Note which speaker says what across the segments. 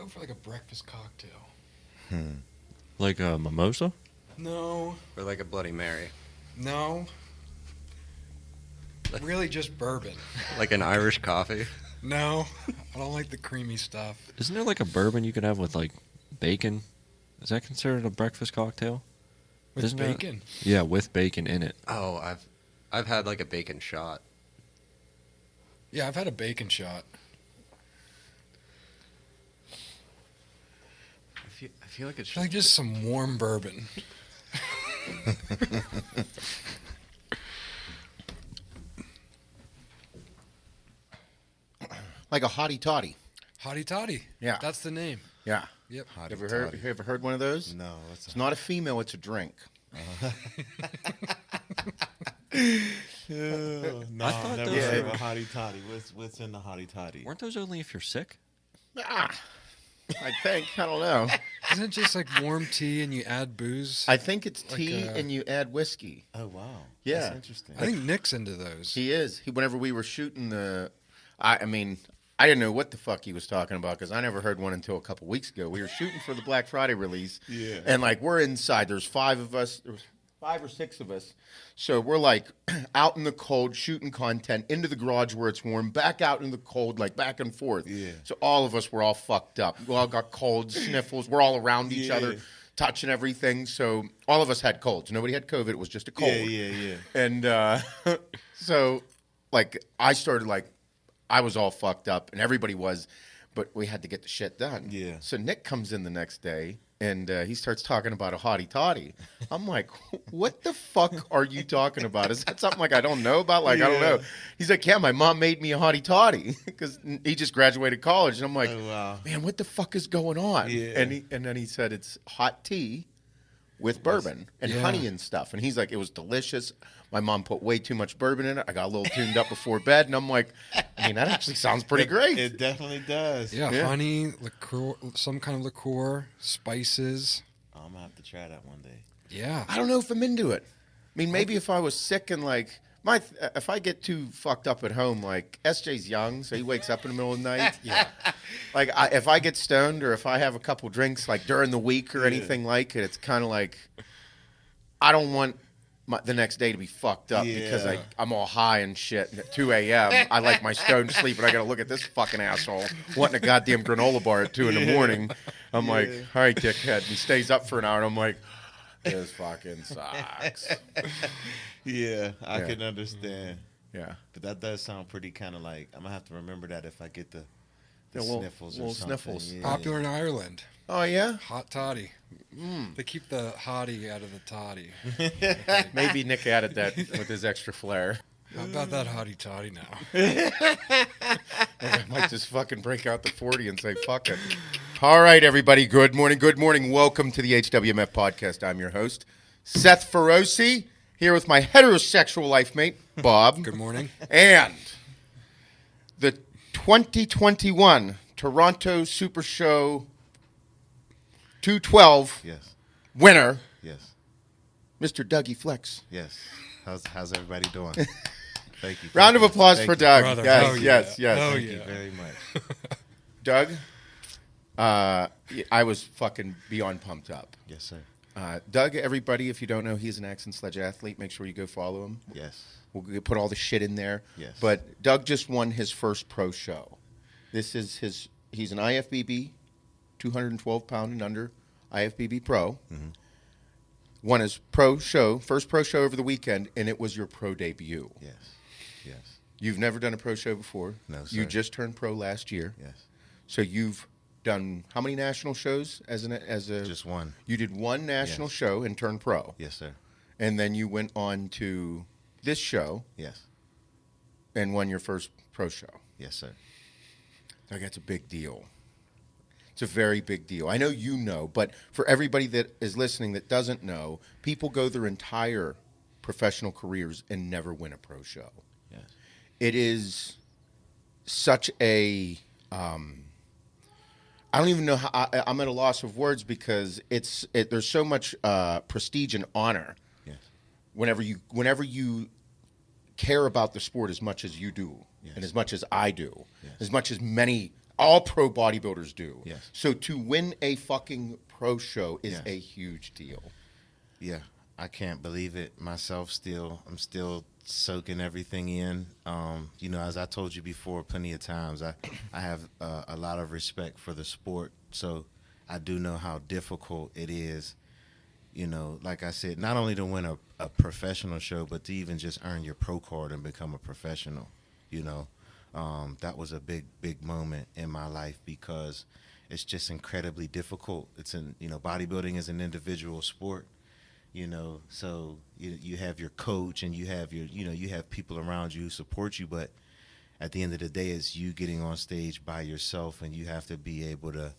Speaker 1: go for like a breakfast cocktail.
Speaker 2: Like a mimosa?
Speaker 1: No.
Speaker 3: Or like a Bloody Mary.
Speaker 1: No. Really just bourbon.
Speaker 3: Like an Irish coffee.
Speaker 1: No. I don't like the creamy stuff.
Speaker 2: Isn't there like a bourbon you could have with like bacon? Is that considered a breakfast cocktail?
Speaker 1: With
Speaker 2: Isn't that-
Speaker 1: bacon?
Speaker 2: Yeah, with bacon in it.
Speaker 3: Oh, I've had like a bacon shot.
Speaker 1: Yeah, I've had a bacon shot.
Speaker 3: I feel like it's
Speaker 1: It's like just some warm bourbon.
Speaker 4: Like a hottie toddy.
Speaker 1: Hottie toddy.
Speaker 4: Yeah.
Speaker 1: That's the name.
Speaker 4: Yeah.
Speaker 1: Yep.
Speaker 4: You ever heard one of those?
Speaker 5: No.
Speaker 4: It's not a female, it's a drink.
Speaker 5: No,
Speaker 2: I thought
Speaker 5: I've never
Speaker 2: those
Speaker 5: heard of
Speaker 4: were-
Speaker 5: a hottie toddy. What's in the hottie toddy?
Speaker 2: Weren't those only if you're sick?
Speaker 4: I think. I don't know.
Speaker 1: Isn't it just like warm tea and you add booze?
Speaker 4: I think it's
Speaker 1: Like
Speaker 4: tea
Speaker 1: a-
Speaker 4: and you add whiskey.
Speaker 5: Oh wow.
Speaker 4: Yeah.
Speaker 5: That's interesting.
Speaker 1: I think Nick's into those.
Speaker 4: He is. Whenever we were shooting I mean, I didn't know what the fuck he was talking about because I never heard one until a couple weeks ago. We were shooting for the Black Friday release.
Speaker 5: Yeah.
Speaker 4: And like we're inside. There's 5 of us. There's 5 or 6 of us. So we're like out in the cold shooting content into the garage where it's warm, back out in the cold, like back and forth.
Speaker 5: Yeah.
Speaker 4: So all of us were all fucked up. We all got colds, sniffles. We're all around each
Speaker 5: Yeah.
Speaker 4: other, touching everything. So all of us had colds. Nobody had COVID. It was just a cold.
Speaker 5: Yeah.
Speaker 4: And so, like, I started, like, I was all fucked up, and everybody was, but we had to get the shit done.
Speaker 5: Yeah.
Speaker 4: So Nick comes in the next day, and he starts talking about a hottie toddy. I'm like, what the fuck are you talking about? Is that something, like, I don't know about? Like, I don't know. He's like, yeah, my mom made me a hottie toddy because he just graduated college. And I'm like,
Speaker 5: Oh wow.
Speaker 4: man, what the fuck is going on?
Speaker 5: Yeah.
Speaker 4: And then he said it's hot tea with bourbon and
Speaker 1: Yeah.
Speaker 4: honey and stuff. And he's like, it was delicious. My mom put way too much bourbon in it. I got a little tuned up before bed. And I'm like, I mean, that actually sounds pretty great.
Speaker 5: It definitely does.
Speaker 1: Yeah,
Speaker 4: Yeah.
Speaker 1: honey, liqueur, some kind of liqueur, spices.
Speaker 5: I'm gonna have to try that one day.
Speaker 1: Yeah.
Speaker 4: I don't know if I'm into it. I mean, maybe if I was sick and like, if I get too fucked up at home, like SJ's young, so he wakes up in the middle of the night. Yeah. Like if I get stoned or if I have a couple drinks like during the week or anything like it, it's kind of like I don't want the next day to be fucked up because
Speaker 5: Yeah.
Speaker 4: I'm all high and shit. And at 2 a.m., I like my stoned sleep, and I got to look at this fucking asshole wanting a goddamn granola bar at 2 in the morning. I'm like, all right, dickhead. And he stays up for an hour, and I'm like, this fucking sucks.
Speaker 5: Yeah, I
Speaker 4: Yeah.
Speaker 5: can understand.
Speaker 4: Yeah.
Speaker 5: But that does sound pretty kind of like I'm gonna have to remember that if I get the
Speaker 4: little-
Speaker 5: sniffles or
Speaker 4: little
Speaker 5: something.
Speaker 4: sniffles.
Speaker 5: Yeah.
Speaker 1: Popular in Ireland.
Speaker 4: Oh, yeah?
Speaker 1: Hot toddy. They keep the hottie out of the toddy.
Speaker 4: Maybe Nick added that with his extra flair.
Speaker 1: How about that hottie toddy now?
Speaker 4: I might just fucking break out the 40 and say, fuck it. All right, everybody. Good morning. Good morning. Welcome to the HWMF Podcast. I'm your host, Seth Feroce, here with my heterosexual life mate, Bob.
Speaker 1: Good morning.
Speaker 4: And the 2021 Toronto Super Show 212
Speaker 5: Yes.
Speaker 4: winner,
Speaker 5: Yes.
Speaker 4: Mr. Dougie Flexx.
Speaker 5: Yes. How's everybody doing? Thank you.
Speaker 4: Round of applause
Speaker 5: Thank
Speaker 4: for
Speaker 5: you.
Speaker 4: Doug.
Speaker 1: Brother.
Speaker 4: Yes,
Speaker 1: Oh, yeah.
Speaker 4: yes, yes.
Speaker 1: Oh,
Speaker 5: Thank
Speaker 1: yeah.
Speaker 5: you very much.
Speaker 4: Doug, I was fucking beyond pumped up.
Speaker 5: Yes, sir.
Speaker 4: Doug, everybody, if you don't know, he's an Accent Sledge athlete. Make sure you go follow him.
Speaker 5: Yes.
Speaker 4: We'll put all the shit in there.
Speaker 5: Yes.
Speaker 4: But Doug just won his first pro show. This is he's an IFBB, 212 pound and under IFBB Pro.
Speaker 5: Mm-hmm.
Speaker 4: Won his pro show, first pro show over the weekend, and it was your pro debut.
Speaker 5: Yes. Yes.
Speaker 4: You've never done a pro show before.
Speaker 5: No,
Speaker 4: You
Speaker 5: sir.
Speaker 4: just turned pro last year.
Speaker 5: Yes.
Speaker 4: So you've done how many national shows as a
Speaker 5: Just one.
Speaker 4: You did one national
Speaker 5: Yes.
Speaker 4: show and turned pro.
Speaker 5: Yes, sir.
Speaker 4: And then you went on to this show
Speaker 5: Yes.
Speaker 4: and won your first pro show.
Speaker 5: Yes, sir.
Speaker 4: Like, that's a big deal. It's a very big deal. I know you know, but for everybody that is listening that doesn't know, people go their entire professional careers and never win a pro show.
Speaker 5: Yes.
Speaker 4: It is such a I don't even know how I'm at a loss of words because there's so much prestige and honor
Speaker 5: Yes.
Speaker 4: whenever you care about the sport as much as you do,
Speaker 5: Yes.
Speaker 4: and as much as I do,
Speaker 5: Yes.
Speaker 4: as much as many All pro bodybuilders do.
Speaker 5: Yes.
Speaker 4: So to win a fucking pro show is
Speaker 5: Yes.
Speaker 4: a huge deal.
Speaker 5: Yeah, I can't believe it myself. I'm still soaking everything in. You know, as I told you before, plenty of times, I have a lot of respect for the sport. So I do know how difficult it is. You know, like I said, not only to win a professional show, but to even just earn your pro card and become a professional. You know, that was a big moment in my life because it's just incredibly difficult. Bodybuilding is an individual sport. You know, so you have your coach and you have you have people around you who support you, but at the end of the day, it's you getting on stage by yourself, and you have to be able to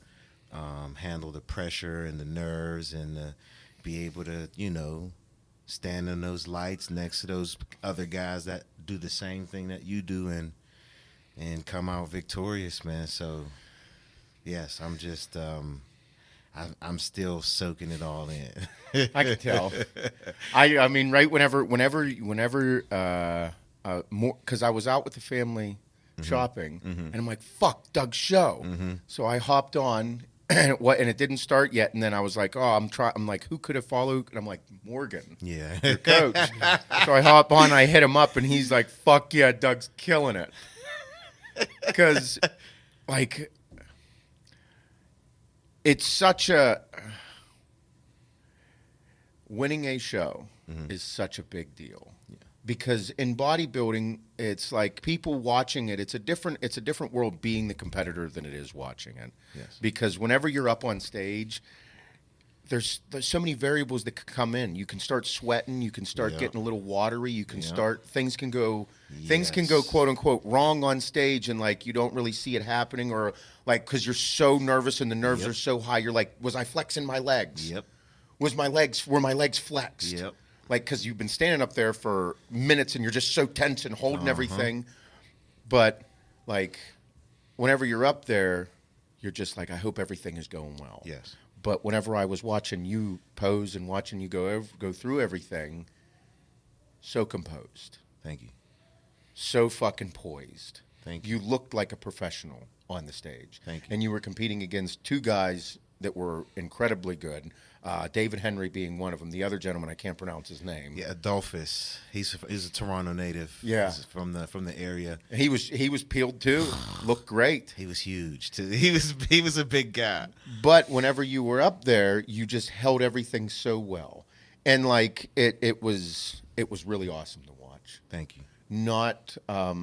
Speaker 5: handle the pressure and the nerves and be able to, stand in those lights next to those other guys that do the same thing that you do and come out victorious, man. So, yes, I'm just I'm still soaking it all in.
Speaker 4: I can tell. I mean, right whenever, more, because I was out with the family shopping, and I'm like, fuck, Doug's show. So I hopped on, and it didn't start yet, and then I was like, I'm like, who could have followed? And I'm like, Morgan,
Speaker 5: Yeah.
Speaker 4: your coach. So I hop on, I hit him up, and he's like, fuck yeah, Doug's killing it. Because, like, it's such a winning a show is such a big deal. Yeah. Because in bodybuilding, it's like people watching it. It's a different world being the competitor than it is watching it.
Speaker 5: Yes.
Speaker 4: Because whenever you're up on stage, there's so many variables that could come in. You can start sweating. You can start getting a little watery. You can start things can go quote unquote wrong on stage, and like you don't really see it happening, or like because you're so nervous and the nerves are so high. You're like, was I flexing my legs?
Speaker 5: Yep.
Speaker 4: Were my legs flexed?
Speaker 5: Yep.
Speaker 4: Like, because you've been standing up there for minutes and you're just so tense and holding everything. But like, whenever you're up there, you're just like, I hope everything is going well.
Speaker 5: Yes.
Speaker 4: But whenever I was watching you pose and watching you go through everything, so composed.
Speaker 5: Thank you.
Speaker 4: So fucking poised.
Speaker 5: Thank you.
Speaker 4: You looked like a professional on the stage.
Speaker 5: Thank you.
Speaker 4: And you were competing against two guys that were incredibly good. David Henry being one of them. The other gentleman, I can't pronounce his name.
Speaker 5: Yeah, Adolphus. He's a Toronto native.
Speaker 4: Yeah.
Speaker 5: He's from the area.
Speaker 4: And he was peeled too. Looked great.
Speaker 5: He was huge too. He was a big guy.
Speaker 4: But whenever you were up there, you just held everything so well. And like it was really awesome to watch.
Speaker 5: Thank you.
Speaker 4: Not I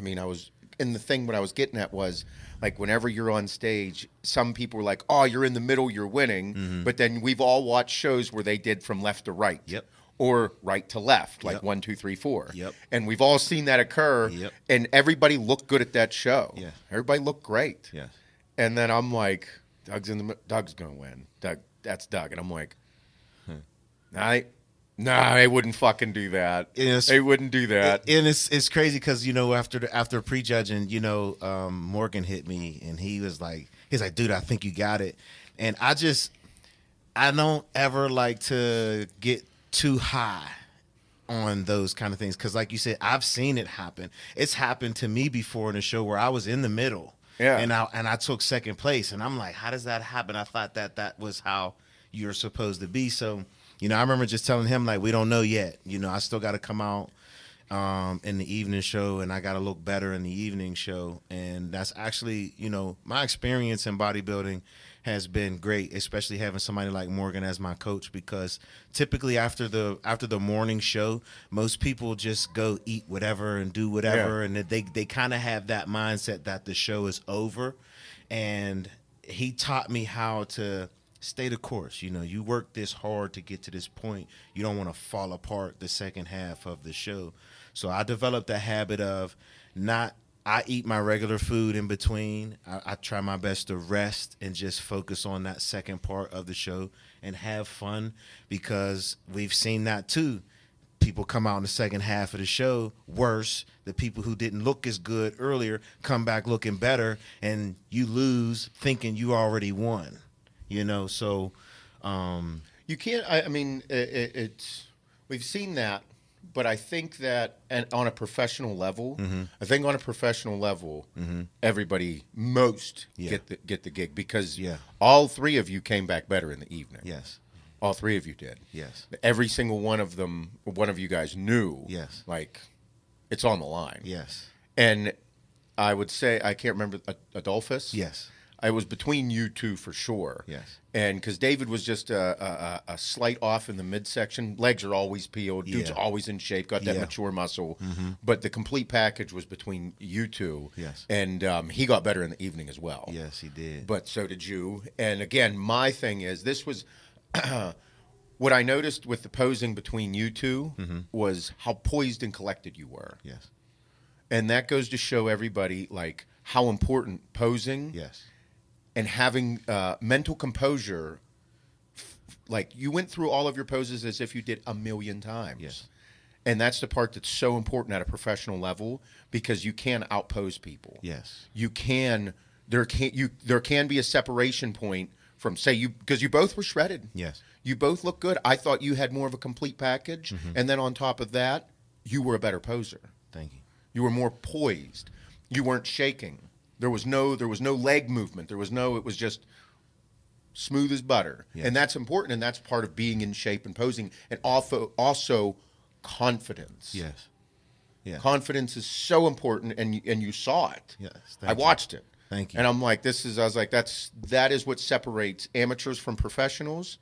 Speaker 4: mean, what I was getting at was, like, whenever you're on stage, some people were like, oh, you're in the middle, you're winning. But then we've all watched shows where they did from left to right.
Speaker 5: Yep.
Speaker 4: Or right to left, like
Speaker 5: Yep.
Speaker 4: 1, 2, 3, 4.
Speaker 5: Yep.
Speaker 4: And we've all seen that occur.
Speaker 5: Yep.
Speaker 4: And everybody looked good at that show.
Speaker 5: Yeah.
Speaker 4: Everybody looked great.
Speaker 5: Yes.
Speaker 4: And then I'm like, Doug's going to win. That's Doug. And I'm like, Nah, they wouldn't fucking do that.
Speaker 5: Yes.
Speaker 4: They wouldn't do that.
Speaker 5: And it's crazy because after prejudging, Morgan hit me and he's like, dude, I think you got it. And I don't ever like to get too high on those kind of things because, like you said, I've seen it happen. It's happened to me before in a show where I was in the middle, and I took second place, and I'm like, how does that happen? I thought that was how you're supposed to be. So. I remember just telling him, like, we don't know yet. I still got to come out in the evening show, and I got to look better in the evening show. And that's actually, my experience in bodybuilding has been great, especially having somebody like Morgan as my coach, because typically after the morning show, most people just go eat whatever and do whatever, and they kind of have that mindset that the show is over. And he taught me how to stay the course. You work this hard to get to this point. You don't want to fall apart the second half of the show. So I developed a habit of I eat my regular food in between. I try my best to rest and just focus on that second part of the show and have fun, because we've seen that too. People come out in the second half of the show worse. The people who didn't look as good earlier come back looking better, and you lose thinking you already won. So
Speaker 4: You can't. I mean, it's we've seen that But I think that, and on a professional level, everybody get the gig because all three of you came back better in the evening.
Speaker 5: Yes.
Speaker 4: All three of you did.
Speaker 5: Yes.
Speaker 4: Every single one of you guys knew.
Speaker 5: Yes.
Speaker 4: Like, it's on the line.
Speaker 5: Yes.
Speaker 4: And I would say, I can't remember, Adolphus?
Speaker 5: Yes.
Speaker 4: I was between you two for sure.
Speaker 5: Yes.
Speaker 4: And because David was just a slight off in the midsection. Legs are always peeled. Dude's always in shape, got that mature muscle. Mm-hmm. But the complete package was between you two.
Speaker 5: Yes.
Speaker 4: And he got better in the evening as well.
Speaker 5: Yes, he did.
Speaker 4: But so did you. And again, my thing is, this was what I noticed with the posing between you two was how poised and collected you were.
Speaker 5: Yes.
Speaker 4: And that goes to show everybody, like, how important posing and having mental composure, like, you went through all of your poses as if you did a million times.
Speaker 5: Yes.
Speaker 4: And that's the part that's so important at a professional level because you can outpose people.
Speaker 5: Yes.
Speaker 4: You can, there can be a separation point from, say, because you both were shredded.
Speaker 5: Yes.
Speaker 4: You both look good. I thought you had more of a complete package. And then on top of that, you were a better poser.
Speaker 5: Thank you.
Speaker 4: You were more poised. You weren't shaking. There was no leg movement. It was just smooth as butter.
Speaker 5: Yes.
Speaker 4: And that's important, and that's part of being in shape and posing. And also confidence.
Speaker 5: Yes. Yeah.
Speaker 4: Confidence is so important, and you saw it.
Speaker 5: Yes.
Speaker 4: I watched it.
Speaker 5: Thank you.
Speaker 4: And I'm like, that is what separates amateurs from professionals,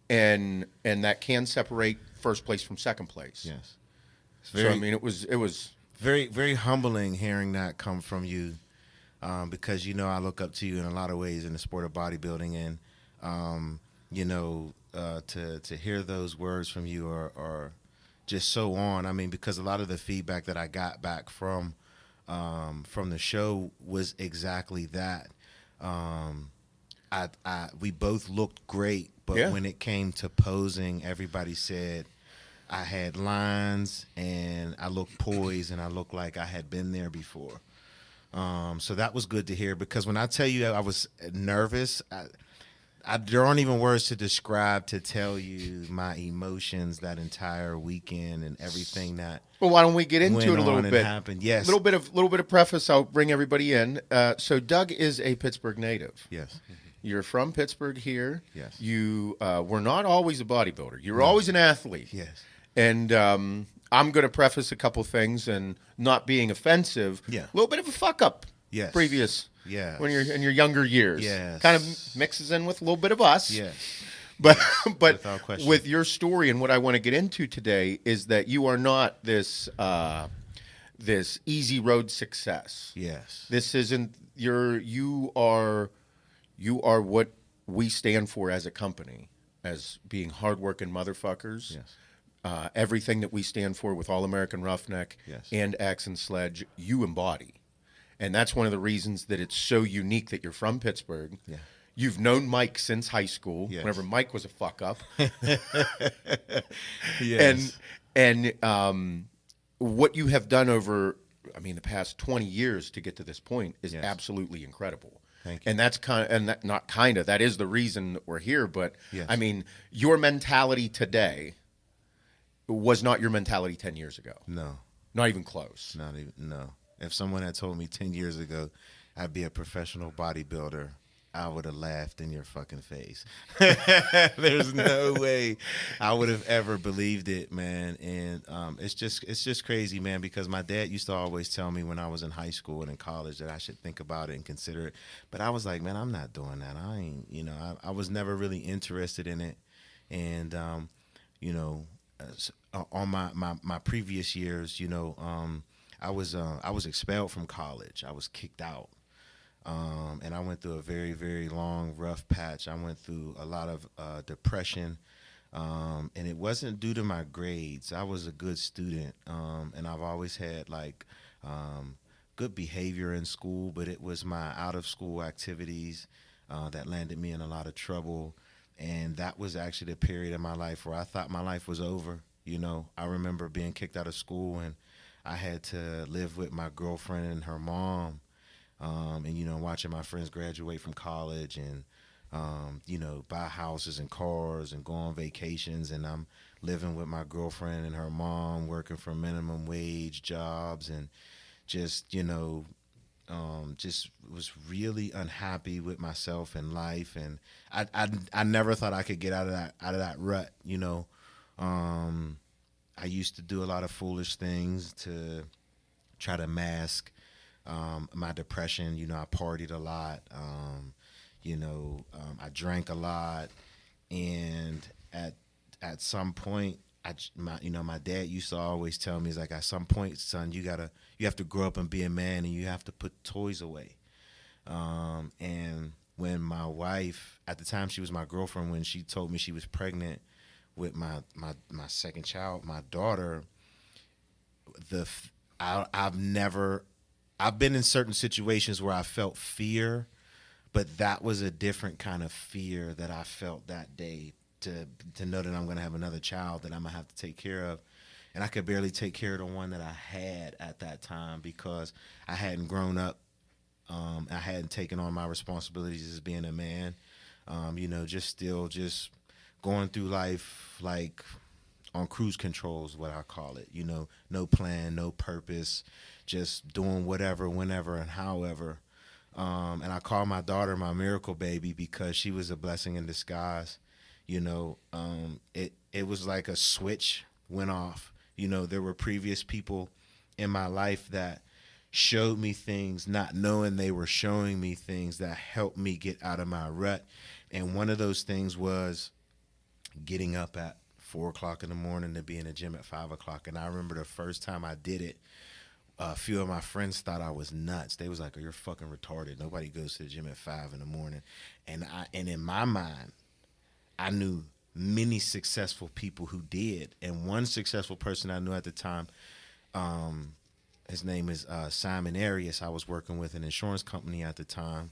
Speaker 4: and that can separate first place from second place.
Speaker 5: Yes.
Speaker 4: So I mean, it was
Speaker 5: very, very humbling hearing that come from you, because I look up to you in a lot of ways in the sport of bodybuilding, and to hear those words from you are just so on. I mean, because a lot of the feedback that I got back from the show was exactly that. We both looked great, but when it came to posing, everybody said I had lines and I looked poised and I looked like I had been there before. So that was good to hear, because when I tell you I was nervous, there aren't even words to describe, to tell you my emotions that entire weekend and everything that.
Speaker 4: Well, why don't we get into it a little bit?
Speaker 5: Happened. Yes.
Speaker 4: Little bit of preface. I'll bring everybody in. So Doug is a Pittsburgh native.
Speaker 5: Yes.
Speaker 4: You're from Pittsburgh here.
Speaker 5: Yes.
Speaker 4: You were not always a bodybuilder. You were always an athlete.
Speaker 5: Yes.
Speaker 4: And I'm going to preface a couple things, and not being offensive.
Speaker 5: Yeah.
Speaker 4: A little bit of a fuck up.
Speaker 5: Yes.
Speaker 4: Previous.
Speaker 5: Yeah.
Speaker 4: When you're in your younger years.
Speaker 5: Yes.
Speaker 4: Kind of mixes in with a little bit of us.
Speaker 5: Yes.
Speaker 4: But
Speaker 5: Without question.
Speaker 4: with your story, and what I want to get into today is that you are not this easy road success.
Speaker 5: Yes.
Speaker 4: This isn't you are what we stand for as a company, as being hardworking motherfuckers.
Speaker 5: Yes.
Speaker 4: Everything that we stand for with All American Roughneck and Axe and Sledge, you embody. And that's one of the reasons that it's so unique that you're from Pittsburgh.
Speaker 5: Yeah.
Speaker 4: You've known Mike since high school, whenever Mike was a fuck up.
Speaker 5: Yes.
Speaker 4: And what you have done over, the past 20 years to get to this point is absolutely incredible.
Speaker 5: Thank you.
Speaker 4: And that's that is the reason that we're here. But
Speaker 5: Yes.
Speaker 4: Your mentality today was not your mentality 10 years ago.
Speaker 5: No.
Speaker 4: Not even close.
Speaker 5: Not even, no. If someone had told me 10 years ago I'd be a professional bodybuilder, I would have laughed in your fucking face. There's no way I would have ever believed it, man. And it's just crazy, man, because my dad used to always tell me when I was in high school and in college that I should think about it and consider it. But I was like, man, I'm not doing that. I ain't, I was never really interested in it. And, on my previous years, I was expelled from college. I was kicked out. And I went through a very, very long, rough patch. I went through a lot of depression, and it wasn't due to my grades. I was a good student, and I've always had, good behavior in school, but it was my out-of-school activities that landed me in a lot of trouble, and that was actually the period of my life where I thought my life was over. I remember being kicked out of school, and I had to live with my girlfriend and her mom. And watching my friends graduate from college and buy houses and cars and go on vacations. And I'm living with my girlfriend and her mom, working for minimum wage jobs, and just, just was really unhappy with myself and life. And I never thought I could get out of that rut. I used to do a lot of foolish things to try to mask my depression. I partied a lot. I drank a lot, and at some point, my dad used to always tell me, he's like, at some point, son, you have to grow up and be a man, and you have to put toys away. And when my wife, at the time she was my girlfriend, when she told me she was pregnant with my second child, my daughter, I've been in certain situations where I felt fear, but that was a different kind of fear that I felt that day, to know that I'm going to have another child that I'm going to have to take care of. And I could barely take care of the one that I had at that time because I hadn't grown up. I hadn't taken on my responsibilities as being a man. Just going through life like on cruise control is what I call it. No plan, no purpose, just doing whatever, whenever, and however. And I call my daughter my miracle baby because she was a blessing in disguise. It was like a switch went off. There were previous people in my life that showed me things, not knowing they were showing me things that helped me get out of my rut. And one of those things was getting up at 4 o'clock in the morning to be in the gym at 5 o'clock. And I remember the first time I did it, a few of my friends thought I was nuts. They was like, "Oh, you're fucking retarded. Nobody goes to the gym at 5 in the morning." And in my mind, I knew many successful people who did. And one successful person I knew at the time, his name is Simon Arias. I was working with an insurance company at the time.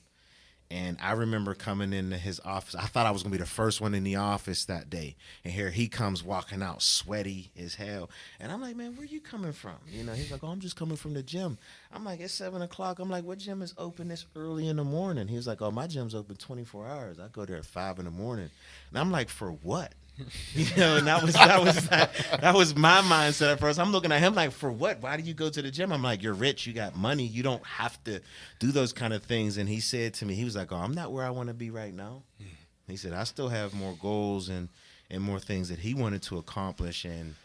Speaker 5: And I remember coming into his office. I thought I was going to be the first one in the office that day. And here he comes walking out sweaty as hell. And I'm like, "Man, where you coming from?" He's like, "Oh, I'm just coming from the gym." I'm like, "It's 7 o'clock. I'm like, "What gym is open this early in the morning?" He was like, "Oh, my gym's open 24 hours. I go there at 5 in the morning." And I'm like, "For what?" And that was my mindset at first. I'm looking at him like, "For what? Why do you go to the gym?" I'm like, "You're rich. You got money. You don't have to do those kind of things." And he said to me, he was like, "Oh, I'm not where I want to be right now." He said, "I still have more goals and more things that he wanted to accomplish." And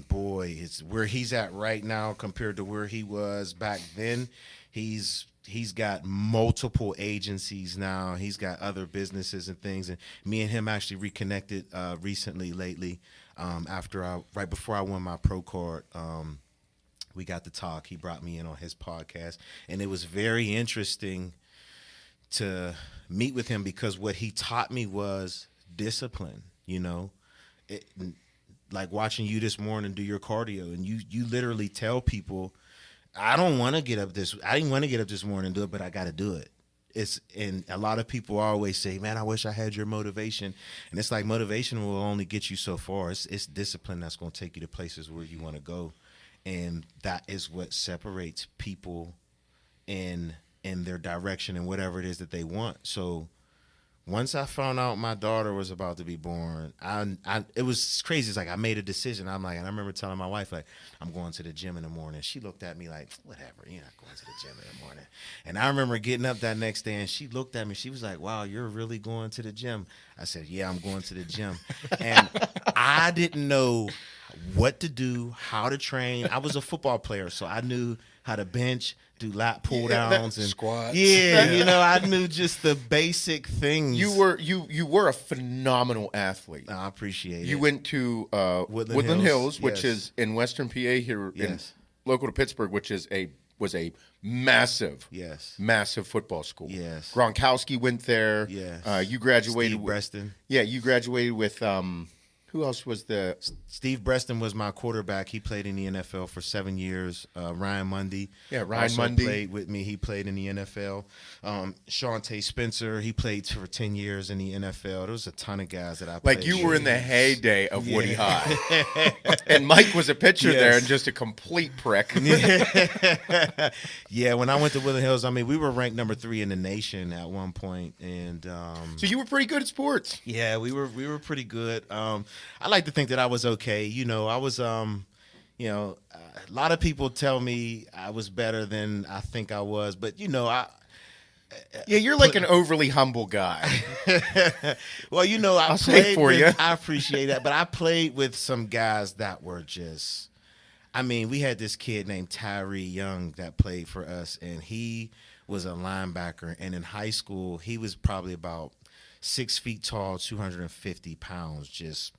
Speaker 5: boy, it's where he's at right now compared to where he was back then. He's got multiple agencies now. He's got other businesses and things. And me and him actually reconnected lately. Right before I won my pro card, we got to talk. He brought me in on his podcast, and it was very interesting to meet with him because what he taught me was discipline. Like watching you this morning do your cardio, and you literally tell people, I didn't want to get up this morning and do it, but I got to do it. And a lot of people always say, "Man, I wish I had your motivation." And it's like motivation will only get you so far. It's discipline that's going to take you to places where you want to go. And that is what separates people in their direction and whatever it is that they want. So once I found out my daughter was about to be born, it was crazy. It's like I made a decision. I'm like, and I remember telling my wife, like, "I'm going to the gym in the morning." She looked at me like, "Whatever, you're not going to the gym in the morning." And I remember getting up that next day, and she looked at me. She was like, "Wow, you're really going to the gym?" I said, "Yeah, I'm going to the gym." And I didn't know what to do, how to train. I was a football player, so I knew how to bench, do lat pull downs and
Speaker 1: squats.
Speaker 5: Yeah, I knew just the basic things.
Speaker 4: You were a phenomenal athlete.
Speaker 5: I appreciate it.
Speaker 4: You went to Woodland Hills, which is in Western PA here, local to Pittsburgh, which was a massive football school.
Speaker 5: Yes.
Speaker 4: Gronkowski went there.
Speaker 5: Yes.
Speaker 4: You graduated
Speaker 5: Steve Breston.
Speaker 4: Yeah, you graduated with who Who else was the?
Speaker 5: Steve Breston was my quarterback. He played in the NFL for 7 years. Ryan Mundy.
Speaker 4: Yeah, Ryan
Speaker 5: also
Speaker 4: Mundy
Speaker 5: played with me. He played in the NFL. Shawntae Spencer, he played for 10 years in the NFL. There was a ton of guys that I played
Speaker 4: Like, you were in the heyday of Woody
Speaker 5: Yeah.
Speaker 4: High. And Mike was a pitcher there
Speaker 5: Yes.
Speaker 4: and just a complete prick.
Speaker 5: Yeah, when I went to Woodland Hills, I mean, we were ranked number 3 in the nation at one point, and
Speaker 4: So you were pretty good at sports.
Speaker 5: yeah, we were pretty good. I like to think that I was okay. You know, I was a lot of people tell me I was better than I think I was, but
Speaker 4: Yeah, you're like an overly humble guy.
Speaker 5: well,
Speaker 4: I'll say it for you.
Speaker 5: I appreciate that, but I played with some guys that were just. I mean, we had this kid named Tyree Young that played for us, and he was a linebacker. And in high school, he was probably about 6 feet tall, 250 pounds. Just,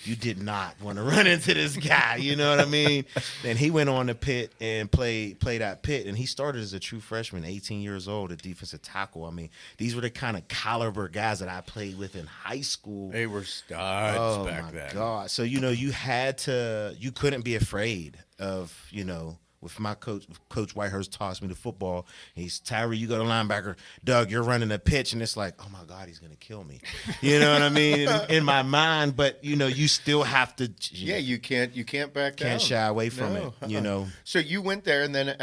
Speaker 5: you did not want to run into this guy, you know what I mean? And he went on to Pitt and played at Pitt, and he started as a true freshman, 18 years old, at defensive tackle. I mean, these were the kind of caliber guys that I played with in high school.
Speaker 4: They were studs back then.
Speaker 5: Oh my God! So you couldn't be afraid of With my coach Whitehurst tossed me the football. He's Tyree, you go to linebacker. Doug, you're running a pitch, and it's like, oh my God, he's gonna kill me. You know what I mean? In my mind, but you still have to.
Speaker 4: Yeah, you can't back down.
Speaker 5: Can't shy away from it.
Speaker 4: So you went there, and then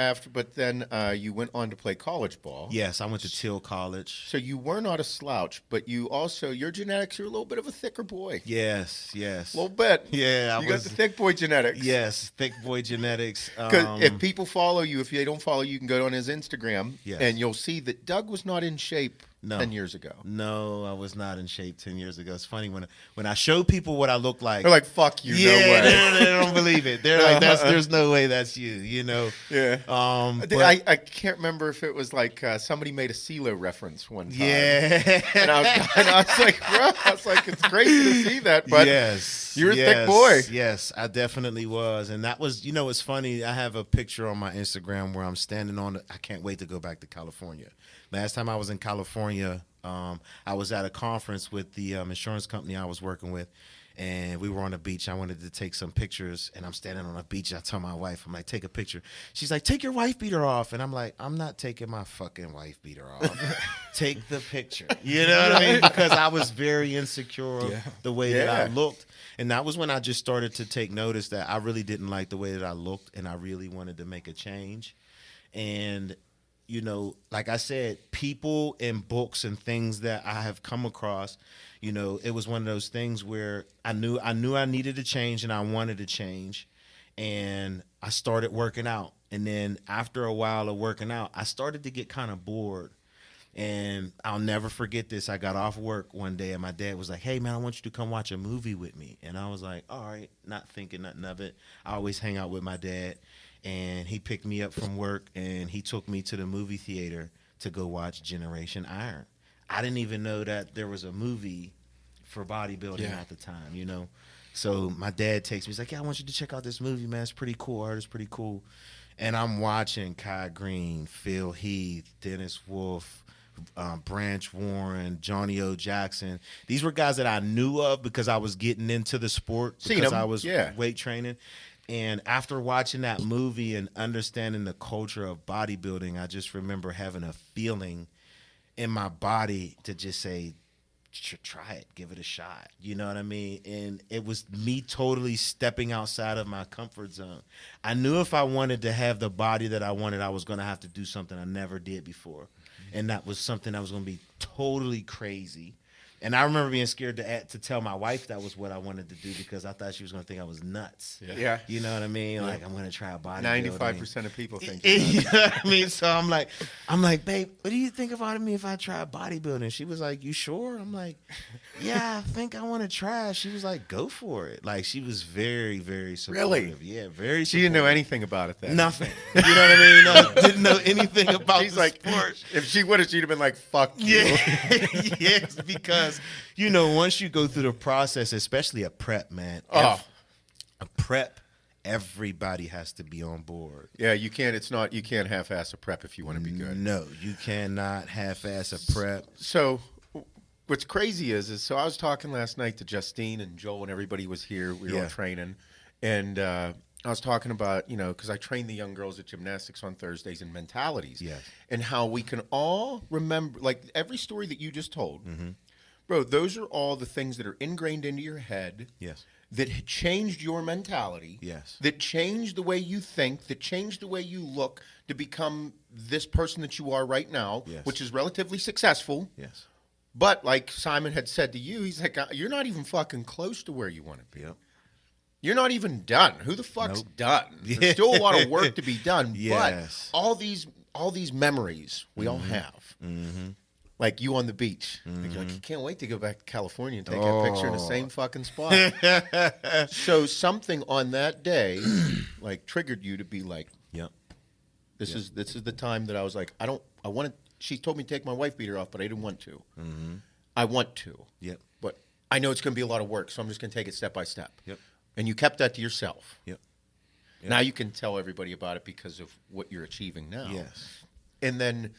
Speaker 4: you went on to play college ball.
Speaker 5: Yes, I went to Till College.
Speaker 4: So you were not a slouch, but your genetics, you're a little bit of a thicker boy.
Speaker 5: Yes.
Speaker 4: A little bit.
Speaker 5: Yeah,
Speaker 4: you got the thick boy genetics.
Speaker 5: Yes, thick boy genetics.
Speaker 4: Because if people follow you, if they don't follow you, can go on his Instagram,
Speaker 5: Yes.
Speaker 4: and you'll see that Doug was not in shape
Speaker 5: No.
Speaker 4: 10 years ago.
Speaker 5: No, I was not in shape 10 years ago. It's funny when I show people what I look like.
Speaker 4: They're like, "Fuck you,
Speaker 5: Yeah,
Speaker 4: no way."
Speaker 5: they don't believe it. They're like, there's no way that's you,
Speaker 4: Yeah.
Speaker 5: But,
Speaker 4: I can't remember if it was like somebody made a CeeLo reference one time.
Speaker 5: yeah.
Speaker 4: And I was like, bro, it's crazy to see that, but
Speaker 5: yes,
Speaker 4: you're a thick boy.
Speaker 5: Yes, I definitely was. And that was, it's funny. I have a picture on my Instagram where I'm standing I can't wait to go back to California. Last time I was in California, I was at a conference with the insurance company I was working with, and we were on the beach. I wanted to take some pictures, and I'm standing on the beach. I tell my wife, I'm like, take a picture. She's like, take your wife beater off. And I'm like, I'm not taking my fucking wife beater off. Take the picture. You know what I mean? Because I was very insecure of the way that I looked. And that was when I just started to take notice that I really didn't like the way that I looked, and I really wanted to make a change. And like I said, people and books and things that I have come across, it was one of those things where I knew I needed to change, and I wanted to change. And I started working out. And then after a while of working out, I started to get kind of bored. And I'll never forget this. I got off work one day, and my dad was like, hey, man, I want you to come watch a movie with me. And I was like, all right, not thinking nothing of it. I always hang out with my dad. And he picked me up from work, and he took me to the movie theater to go watch Generation Iron. I didn't even know that there was a movie for bodybuilding at the time, So my dad takes me. He's like, yeah, I want you to check out this movie, man. It's pretty cool. Art is pretty cool. And I'm watching Kai Green, Phil Heath, Dennis Wolf, Branch Warren, Johnny O. Jackson. These were guys that I knew of because I was getting into the sport because I was weight training. And after watching that movie and understanding the culture of bodybuilding, I just remember having a feeling in my body to just say, try it, give it a shot. You know what I mean? And it was me totally stepping outside of my comfort zone. I knew if I wanted to have the body that I wanted, I was going to have to do something I never did before. And that was something that was going to be totally crazy. And I remember being scared to tell my wife that was what I wanted to do because I thought she was going to think I was nuts.
Speaker 4: Yeah.
Speaker 5: You know what I mean? Like, I'm going to try a bodybuilding.
Speaker 4: 95% of people think
Speaker 5: You know what I mean? So I'm like, babe, what do you think about me if I try bodybuilding? She was like, you sure? I'm like, yeah, I think I want to try. She was like, go for it. Like, she was very, very supportive.
Speaker 4: Really?
Speaker 5: Yeah, very supportive.
Speaker 4: She didn't know anything about it then.
Speaker 5: Nothing. You know what I mean? No, didn't know anything about
Speaker 4: She's
Speaker 5: the
Speaker 4: like,
Speaker 5: sport.
Speaker 4: if she would have, she'd have been like, fuck you.
Speaker 5: Yeah. Yes, because, once you go through the process, especially a prep, man.
Speaker 4: Oh.
Speaker 5: A prep, everybody has to be on board.
Speaker 4: Yeah, you can't half-ass a prep if you want to be good.
Speaker 5: No, you cannot half-ass a prep.
Speaker 4: So what's crazy is so I was talking last night to Justine and Joel and everybody was here. We were all training, and I was talking about because I train the young girls at gymnastics on Thursdays in mentalities, and how we can all remember like every story that you just told, bro. Those are all the things that are ingrained into your head.
Speaker 5: Yes.
Speaker 4: That changed your mentality.
Speaker 5: Yes.
Speaker 4: That changed the way you think. That changed the way you look to become this person that you are right now, which is relatively successful.
Speaker 5: Yes.
Speaker 4: But like Simon had said to you, he's like, you're not even fucking close to where you want to be.
Speaker 5: Yep.
Speaker 4: You're not even done. Who the fuck's done? There's still a lot of work to be done.
Speaker 5: Yes.
Speaker 4: But all these memories we all have.
Speaker 5: Mm-hmm.
Speaker 4: Like you on the beach. Like, you're like, you can't wait to go back to California and take a picture in the same fucking spot. So something on that day like triggered you to be like, this is the time that I was like, she told me to take my wife beater off, but I didn't want to. Mm-hmm. I want to.
Speaker 5: Yep.
Speaker 4: But I know it's going to be a lot of work, so I'm just going to take it step by step.
Speaker 5: Yep.
Speaker 4: And you kept that to yourself.
Speaker 5: Yep.
Speaker 4: Now you can tell everybody about it because of what you're achieving now.
Speaker 5: Yes.
Speaker 4: And then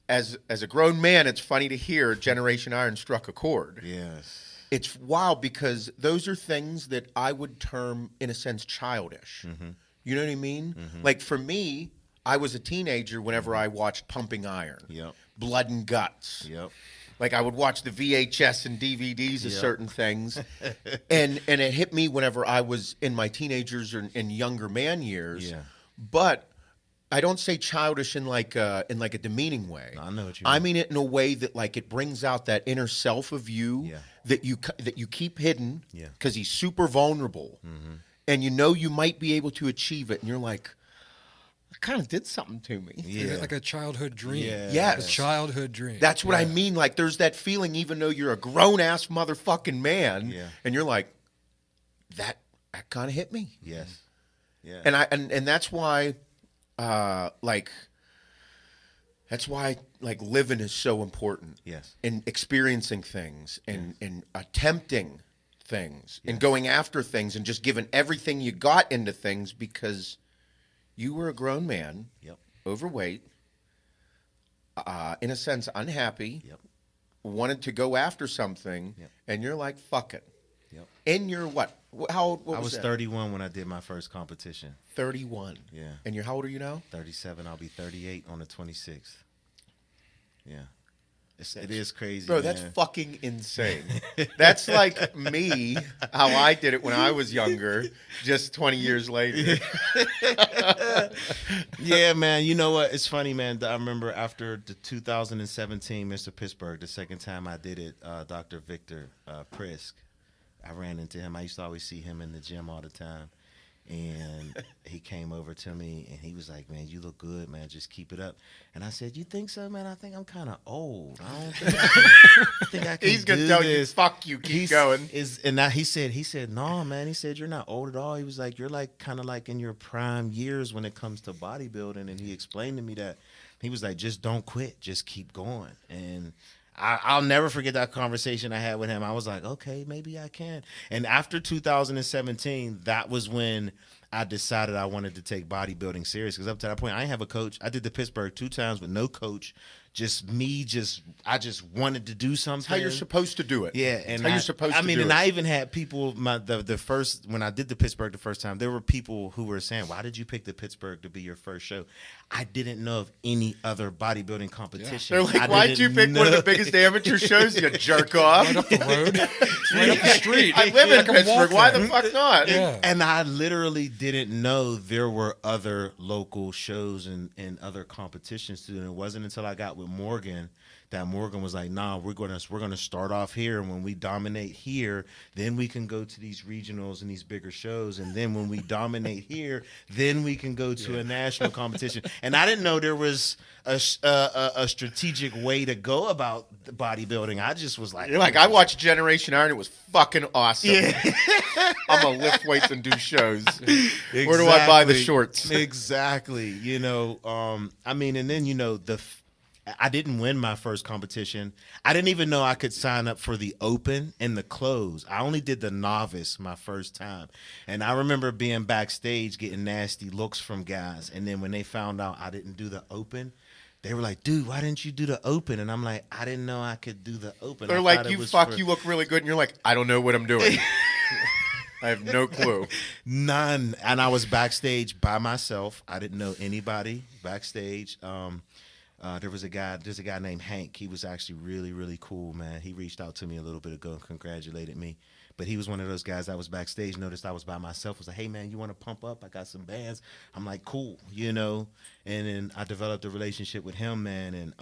Speaker 4: as a grown man, it's funny to hear Generation Iron struck a chord.
Speaker 5: Yes.
Speaker 4: It's wild because those are things that I would term, in a sense, childish. Mm-hmm. You know what I mean? Mm-hmm. Like for me, I was a teenager whenever I watched Pumping Iron, Blood and Guts.
Speaker 5: Yep.
Speaker 4: Like I would watch the VHS and DVDs of certain things, and it hit me whenever I was in my teenagers and younger man years.
Speaker 5: Yeah.
Speaker 4: But I don't say childish in like a demeaning way.
Speaker 5: I know what you mean.
Speaker 4: I mean it in a way that like it brings out that inner self of you that you keep hidden because he's super vulnerable, and you might be able to achieve it, and you're like, it kind of did something to me.
Speaker 1: Yeah. Like a childhood dream.
Speaker 5: Yeah.
Speaker 4: Yes.
Speaker 1: A childhood dream.
Speaker 4: That's what I mean. Like there's that feeling, even though you're a grown ass motherfucking man, and you're like, that kind of hit me.
Speaker 5: Yes. Yeah.
Speaker 4: And that's why. That's why living is so important.
Speaker 5: Yes.
Speaker 4: And experiencing things and attempting things and going after things and just giving everything you got into things because you were a grown man, overweight, in a sense unhappy, wanted to go after something, and you're like, fuck it.
Speaker 5: Yep.
Speaker 4: And you're what? How old? What
Speaker 5: I was
Speaker 4: that?
Speaker 5: 31 when I did my first competition.
Speaker 4: 31.
Speaker 5: Yeah.
Speaker 4: And how old are you now?
Speaker 5: 37. I'll be 38 on the 26th. Yeah. It is crazy,
Speaker 4: bro.
Speaker 5: man.
Speaker 4: That's fucking insane. That's like me, how I did it when I was younger, just 20 years later.
Speaker 5: Yeah, man. You know what? It's funny, man. I remember after the 2017 Mr. Pittsburgh, the second time I did it, Dr. Victor Prisk, I ran into him. I used to always see him in the gym all the time. And he came over to me and he was like, man, you look good, man. Just keep it up. And I said, you think so, man? I think I'm kind of old. I don't think I can
Speaker 4: He's going to
Speaker 5: do
Speaker 4: tell
Speaker 5: this.
Speaker 4: you, fuck you, keep going.
Speaker 5: He said, no, man. He said, you're not old at all. He was like, you're like kind of like in your prime years when it comes to bodybuilding. And he explained to me that. He was like, just don't quit. Just keep going. And I'll never forget that conversation I had with him. I was like, okay, maybe I can. And after 2017, that was when I decided I wanted to take bodybuilding serious. Because up to that point, I didn't have a coach. I did the Pittsburgh 2 times with no coach. I just wanted to do something.
Speaker 4: That's how you're supposed to do it.
Speaker 5: Yeah, and
Speaker 4: how you're supposed to do it.
Speaker 5: I mean, and I even had people. The first when I did the Pittsburgh the first time, there were people who were saying, "Why did you pick the Pittsburgh to be your first show?" I didn't know of any other bodybuilding competition.
Speaker 4: They're like, "Why'd you pick one of the biggest amateur shows? You jerk off!"
Speaker 1: Right up the road, it's right up the street.
Speaker 4: I live in
Speaker 1: can
Speaker 4: Pittsburgh.
Speaker 1: walk
Speaker 4: Why
Speaker 1: there.
Speaker 4: the fuck not?
Speaker 1: Yeah.
Speaker 5: And I literally didn't know there were other local shows and other competitions too. And it wasn't until I got with Morgan that Morgan was like, nah, we're gonna start off here, and when we dominate here, then we can go to these regionals and these bigger shows, and then when we dominate here, then we can go to a national competition. And I didn't know there was a strategic way to go about the bodybuilding. I just was like,
Speaker 4: You're like, I watched Generation Iron. It was fucking awesome. Yeah. I'm gonna lift weights and do shows.
Speaker 5: Exactly.
Speaker 4: Where do I buy the shorts?
Speaker 5: Exactly. You know, I mean, and then I didn't win my first competition. I didn't even know I could sign up for the open and the close. I only did the novice my first time. And I remember being backstage getting nasty looks from guys. And then when they found out I didn't do the open, they were like, dude, why didn't you do the open? And I'm like, I didn't know I could do the open.
Speaker 4: They're like, you look really good. And you're like, I don't know what I'm doing. I have no clue.
Speaker 5: None. And I was backstage by myself. I didn't know anybody backstage. There's a guy named Hank. He was actually really, really cool, man. He reached out to me a little bit ago and congratulated me. But he was one of those guys that was backstage, noticed I was by myself, was like, hey, man, you want to pump up? I got some bands. I'm like, cool, you know. And then I developed a relationship with him, man. And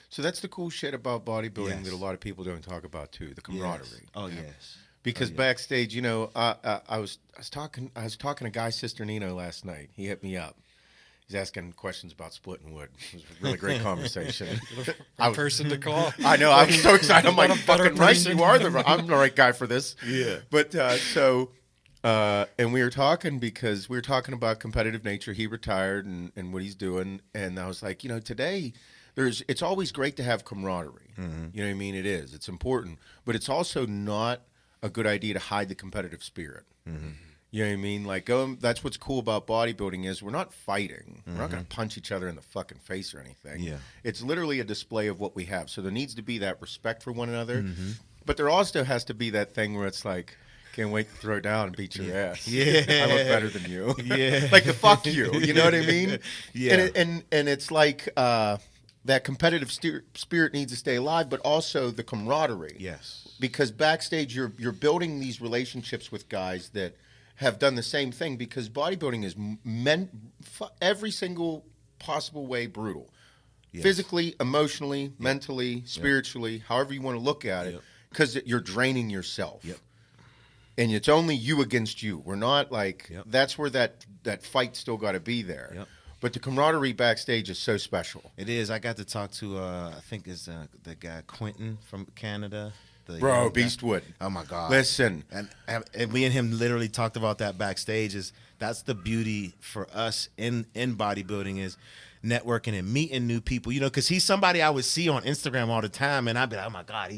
Speaker 4: so that's the cool shit about bodybuilding
Speaker 5: Yes.
Speaker 4: that a lot of people don't talk about, too, the camaraderie.
Speaker 5: yes. Oh, yes.
Speaker 4: Because backstage, you know, I was talking to Guy Cisternino last night. He hit me up. He's asking questions about splitting wood. It was a really great conversation.
Speaker 1: Person to call.
Speaker 4: I know. I'm so excited. I'm like,
Speaker 1: What a better
Speaker 4: fucking right.
Speaker 1: person.
Speaker 4: I'm the right guy for this.
Speaker 5: Yeah.
Speaker 4: But and we were talking because we were talking about competitive nature. He retired and what he's doing. And I was like, you know, today it's always great to have camaraderie.
Speaker 5: Mm-hmm.
Speaker 4: You know what I mean? It is. It's important. But it's also not a good idea to hide the competitive spirit.
Speaker 5: Mm-hmm.
Speaker 4: You know what I mean? Like, that's what's cool about bodybuilding is we're not fighting. We're not going to punch each other in the fucking face or anything.
Speaker 5: Yeah.
Speaker 4: It's literally a display of what we have. So there needs to be that respect for one another. But there also has to be that thing where it's like, can't wait to throw down and beat your ass.
Speaker 5: Yeah.
Speaker 4: I look better than you.
Speaker 5: Yeah.
Speaker 4: Like the fuck you. You know what I mean?
Speaker 5: Yeah.
Speaker 4: And it's like that competitive spirit needs to stay alive, but also the camaraderie.
Speaker 5: Yes.
Speaker 4: Because backstage, you're building these relationships with guys that have done the same thing. Because bodybuilding is every single possible way brutal, physically, emotionally, mentally, spiritually, however you want to look at it. Because you're draining yourself, and it's only you against you. We're not like that's where that fight still got to be there. But the camaraderie backstage is so special.
Speaker 5: It is. I got to talk to, I think it's the guy Quentin from Canada.
Speaker 4: Bro, Beastwood.
Speaker 5: Oh, my God.
Speaker 4: Listen.
Speaker 5: And me and him literally talked about that backstage. That's the beauty for us in bodybuilding is networking and meeting new people. You know, because he's somebody I would see on Instagram all the time, and I'd be like, oh, my God,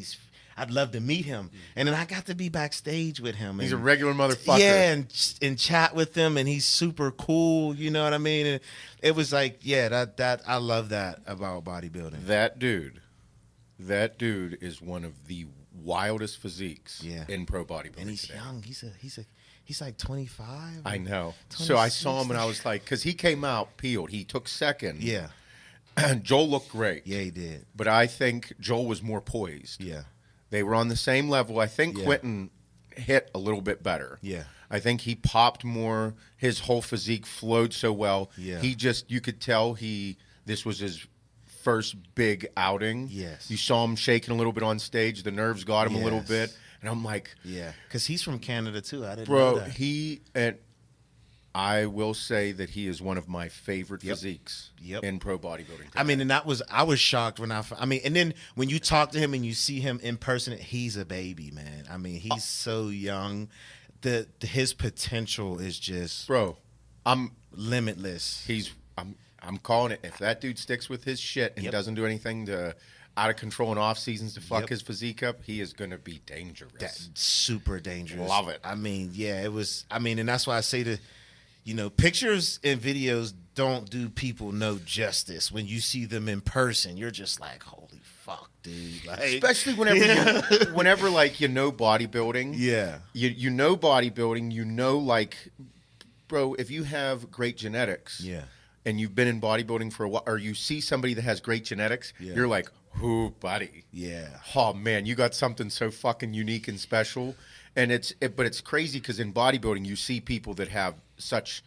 Speaker 5: I'd love to meet him. And then I got to be backstage with him.
Speaker 4: He's a regular motherfucker.
Speaker 5: Yeah, and chat with him, and he's super cool. You know what I mean? And it was like, that I love that about bodybuilding.
Speaker 4: That dude is one of the wildest physiques in pro bodybuilding.
Speaker 5: And he's
Speaker 4: today.
Speaker 5: young. He's like 25.
Speaker 4: I know.
Speaker 5: 26.
Speaker 4: So I saw him and I was like, because he came out peeled. He took second.
Speaker 5: Yeah.
Speaker 4: And Joel looked great.
Speaker 5: Yeah, he did.
Speaker 4: But I think Joel was more poised.
Speaker 5: Yeah.
Speaker 4: They were on the same level. I think
Speaker 5: Yeah.
Speaker 4: Quentin hit a little bit better.
Speaker 5: Yeah.
Speaker 4: I think he popped more. His whole physique flowed so well.
Speaker 5: Yeah.
Speaker 4: You could tell this was his first big outing.
Speaker 5: Yes.
Speaker 4: You saw him shaking a little bit on stage. The nerves got him a little
Speaker 5: Yes.
Speaker 4: bit. And I'm like,
Speaker 5: Yeah. Because he's from Canada, too. I didn't know
Speaker 4: bro,
Speaker 5: that.
Speaker 4: I will say that he is one of my favorite physiques
Speaker 5: Yep.
Speaker 4: in pro bodybuilding.
Speaker 5: I mean, and I was shocked when and then when you talk to him and you see him in person, he's a baby, man. I mean, he's so young. His potential is just
Speaker 4: Bro, I'm
Speaker 5: limitless.
Speaker 4: I'm calling it. If that dude sticks with his shit and doesn't do anything to out of control in off seasons to fuck his physique up, he is going to be dangerous.
Speaker 5: That's super dangerous.
Speaker 4: Love it.
Speaker 5: I mean, it was. I mean, and that's why I say pictures and videos don't do people no justice. When you see them in person, you're just like, holy fuck, dude. Like,
Speaker 4: Especially whenever like you know bodybuilding.
Speaker 5: Yeah.
Speaker 4: You know bodybuilding. You know like, bro, if you have great genetics.
Speaker 5: Yeah.
Speaker 4: And you've been in bodybuilding for a while, or you see somebody that has great genetics, you're like, who, buddy?
Speaker 5: Yeah.
Speaker 4: Oh, man, you got something so fucking unique and special. And but it's crazy because in bodybuilding, you see people that have such,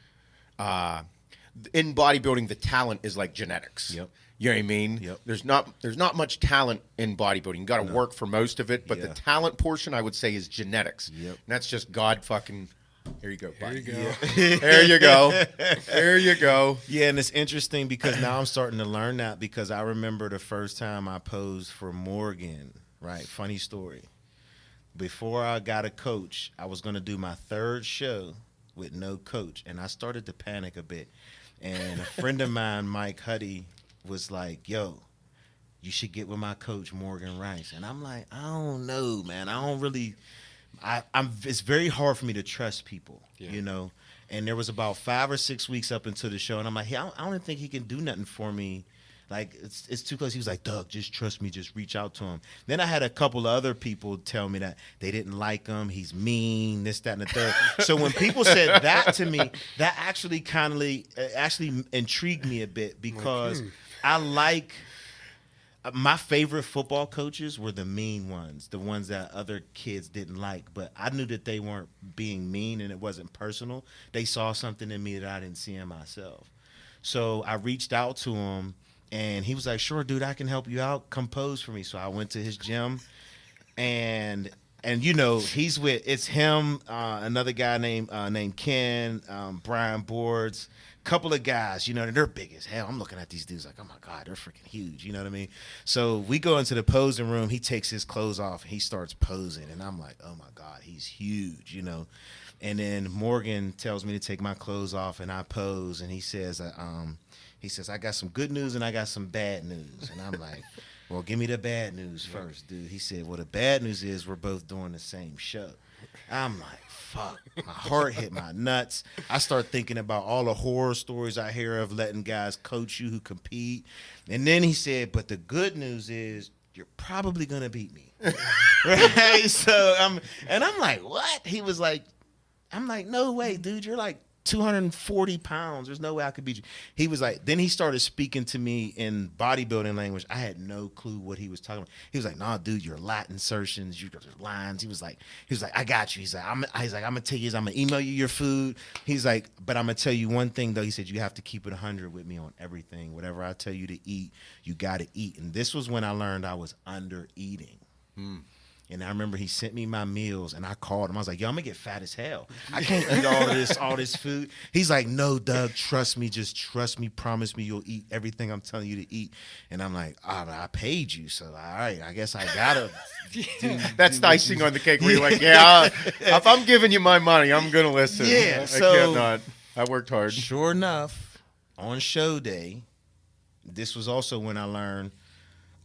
Speaker 4: in bodybuilding, the talent is like genetics.
Speaker 5: Yep.
Speaker 4: You know what I mean?
Speaker 5: Yep.
Speaker 4: There's not much talent in bodybuilding. You got to work for most of it, but the talent portion, I would say, is genetics.
Speaker 5: Yep.
Speaker 4: And that's just God fucking. Here you go, buddy.
Speaker 1: Here you go.
Speaker 4: There you go. There you go.
Speaker 5: Yeah, and it's interesting because now I'm starting to learn that because I remember the first time I posed for Morgan, right? Funny story. Before I got a coach, I was going to do my third show with no coach, and I started to panic a bit. And a friend of mine, Mike Huddy, was like, yo, you should get with my coach, Morgan Rice. And I'm like, I don't know, man. I don't really... it's very hard for me to trust people, you know. And there was about 5 or 6 weeks up until the show, and I'm like, hey, I don't think he can do nothing for me, Like, it's too close. He was like, Doug, just trust me. Just reach out to him. Then I had a couple of other people tell me that they didn't like him. He's mean, this, that, and the third. So when people said that to me, that actually actually intrigued me a bit because I like my favorite football coaches were the mean ones, the ones that other kids didn't like. But I knew that they weren't being mean and it wasn't personal. They saw something in me that I didn't see in myself. So I reached out to him, and he was like, sure, dude, I can help you out. Come pose for me. So I went to his gym, and you know, it's him, another guy named Ken, Brian Boards, couple of guys, you know, they're big as hell. I'm looking at these dudes like, oh my God, they're freaking huge. You know what I mean? So we go into the posing room. He takes his clothes off and he starts posing. And I'm like, oh my God, he's huge, you know? And then Morgan tells me to take my clothes off and I pose. And he says, I got some good news and I got some bad news. And I'm like, well, give me the bad news first, dude. He said, well, the bad news is we're both doing the same show. I'm like, fuck. My heart hit my nuts. I start thinking about all the horror stories I hear of letting guys coach you who compete. And then he said, but the good news is you're probably going to beat me. Right? So I'm like, what? He was like, I'm like, no way, dude. You're like 240 pounds. There's no way I could beat you. He was like, then he started speaking to me in bodybuilding language. I had no clue what he was talking about. He was like, nah, dude, your lat insertions, your lines. He was like, I got you. He's like, I'm gonna tell you, I'm gonna email you your food. He's like, but I'm gonna tell you one thing though. He said, you have to keep it 100 with me on everything. Whatever I tell you to eat, you gotta eat. And this was when I learned I was under eating. And I remember he sent me my meals, and I called him. I was like, yo, I'm going to get fat as hell. I can't eat all this food. He's like, no, Doug, trust me. Just trust me. Promise me you'll eat everything I'm telling you to eat. And I'm like, I paid you, so all right, I guess I got to.
Speaker 4: That's the icing on the cake where you're like, if I'm giving you my money, I'm going to listen.
Speaker 5: Yeah,
Speaker 4: I can't not. I worked hard.
Speaker 5: Sure enough, on show day, this was also when I learned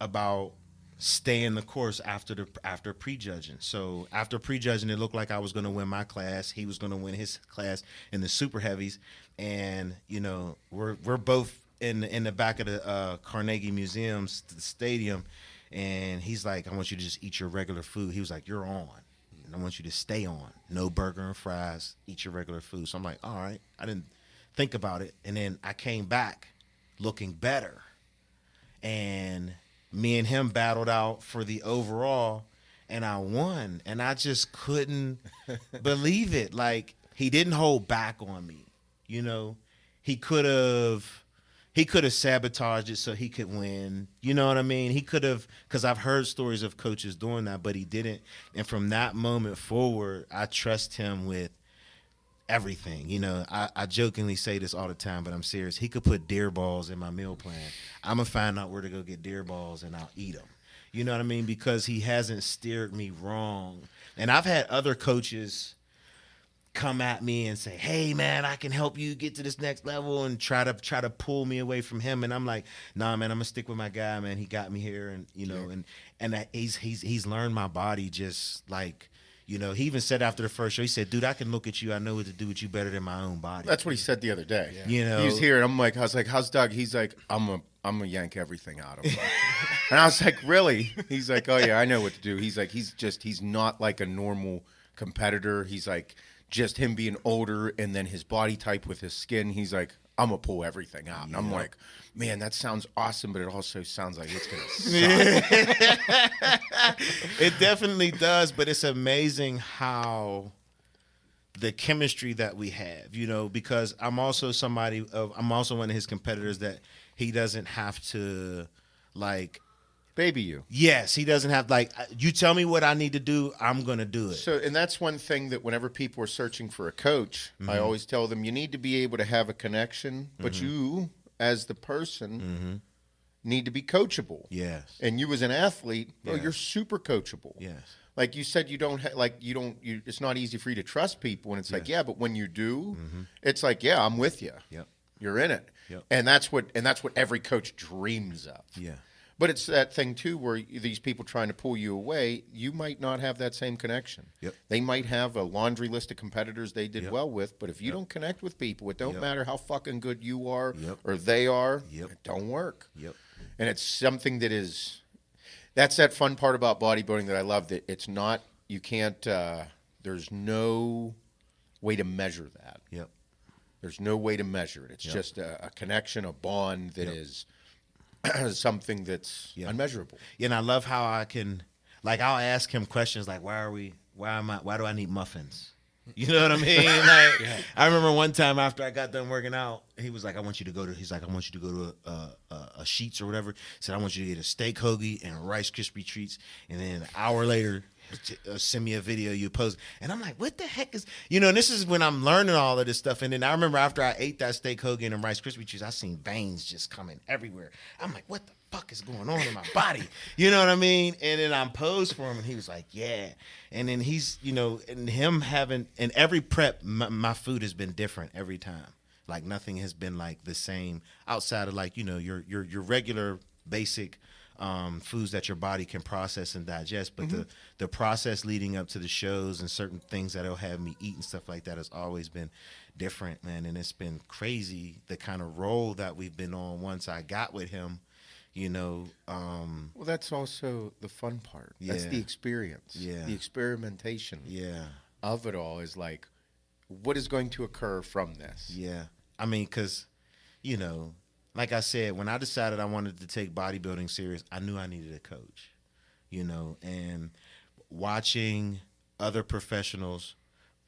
Speaker 5: about staying the course after prejudging. So after prejudging, it looked like I was going to win my class. He was going to win his class in the super heavies. And, you know, we're both in the back of the Carnegie Museum stadium. And he's like, I want you to just eat your regular food. He was like, you're on. And I want you to stay on. No burger and fries. Eat your regular food. So I'm like, all right. I didn't think about it. And then I came back looking better. And me and him battled out for the overall, and I won. And I just couldn't believe it. Like, he didn't hold back on me. You know, he could have sabotaged it so he could win. You know what I mean? He could have, because I've heard stories of coaches doing that, but he didn't. And from that moment forward, I trust him with everything. You know, I jokingly say this all the time, but I'm serious. He could put deer balls in my meal plan. I'm going to find out where to go get deer balls and I'll eat them. You know what I mean? Because he hasn't steered me wrong. And I've had other coaches come at me and say, hey man, I can help you get to this next level, and try to pull me away from him. And I'm like, nah, man, I'm gonna stick with my guy, man. He got me here. And, you know, and he's learned my body just like, you know, he even said after the first show, he said, dude, I can look at you. I know what to do with you better than my own body.
Speaker 4: That's what he said the other day.
Speaker 5: Yeah. You know,
Speaker 4: he was here, and I was like, how's Doug? He's like, I'm gonna yank everything out of him. And I was like, really? He's like, oh yeah, I know what to do. He's like, he's not like a normal competitor. He's like, just him being older and then his body type with his skin. He's like, I'm gonna pull everything out. And I'm like, man, that sounds awesome, but it also sounds like it's gonna suck.
Speaker 5: It definitely does, but it's amazing how the chemistry that we have, you know, because I'm also one of his competitors that he doesn't have to like
Speaker 4: baby you.
Speaker 5: Yes, he doesn't have like, you tell me what I need to do, I'm going to do it.
Speaker 4: So, and that's one thing that whenever people are searching for a coach, I always tell them you need to be able to have a connection, but you as the person need to be coachable.
Speaker 5: Yes.
Speaker 4: And you as an athlete, you're super coachable.
Speaker 5: Yes.
Speaker 4: Like you said, it's not easy for you to trust people. And it's like, yeah, but when you do, it's like, yeah, I'm with you.
Speaker 5: Yep.
Speaker 4: You're in it.
Speaker 5: Yep.
Speaker 4: And that's what every coach dreams of.
Speaker 5: Yeah.
Speaker 4: But it's that thing, too, where these people trying to pull you away, you might not have that same connection.
Speaker 5: Yep.
Speaker 4: They might have a laundry list of competitors they did well with, but if you don't connect with people, it don't matter how fucking good you are or they are, it don't work.
Speaker 5: Yep.
Speaker 4: And it's something that's that fun part about bodybuilding that I love, that it's not, you can't, there's no way to measure that.
Speaker 5: Yep.
Speaker 4: There's no way to measure it. It's just a connection, a bond that is something that's unmeasurable.
Speaker 5: Yeah, and I love how I can, like, I'll ask him questions like, why do I need muffins? You know what I mean? Like, I remember one time after I got done working out, he was like, I want you to go to a Sheets or whatever. He said, I want you to get a steak hoagie and Rice Krispie treats. And then an hour later, send me a video you post. And I'm like, what the heck is, and this is when I'm learning all of this stuff. And then I remember after I ate that steak hoagie and Rice Krispie treats, I seen veins just coming everywhere. I'm like, what the fuck is going on in my body? You know what I mean? And then I'm posed for him and he was like, yeah. And then he's, and him having, in every prep, my food has been different every time. Like nothing has been like the same outside of like, your regular basic foods that your body can process and digest. But the process leading up to the shows and certain things that'll have me eat and stuff like that has always been different, man. And it's been crazy the kind of role that we've been on once I got with him.
Speaker 4: Well, that's also the fun part. That's the experience. The experimentation of it all is like, what is going to occur from this?
Speaker 5: I mean, because, like I said, when I decided I wanted to take bodybuilding serious, I knew I needed a coach, and watching other professionals,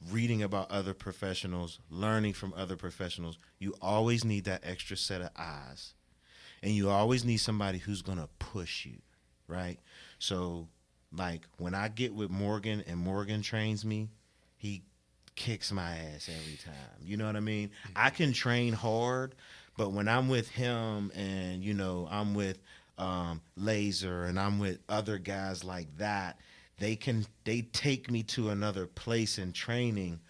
Speaker 5: reading about other professionals, learning from other professionals, you always need that extra set of eyes. And you always need somebody who's going to push you, right? So, like, when I get with Morgan and Morgan trains me, he kicks my ass every time. You know what I mean? I can train hard, but when I'm with him and, I'm with Laser and I'm with other guys like that, they take me to another place in training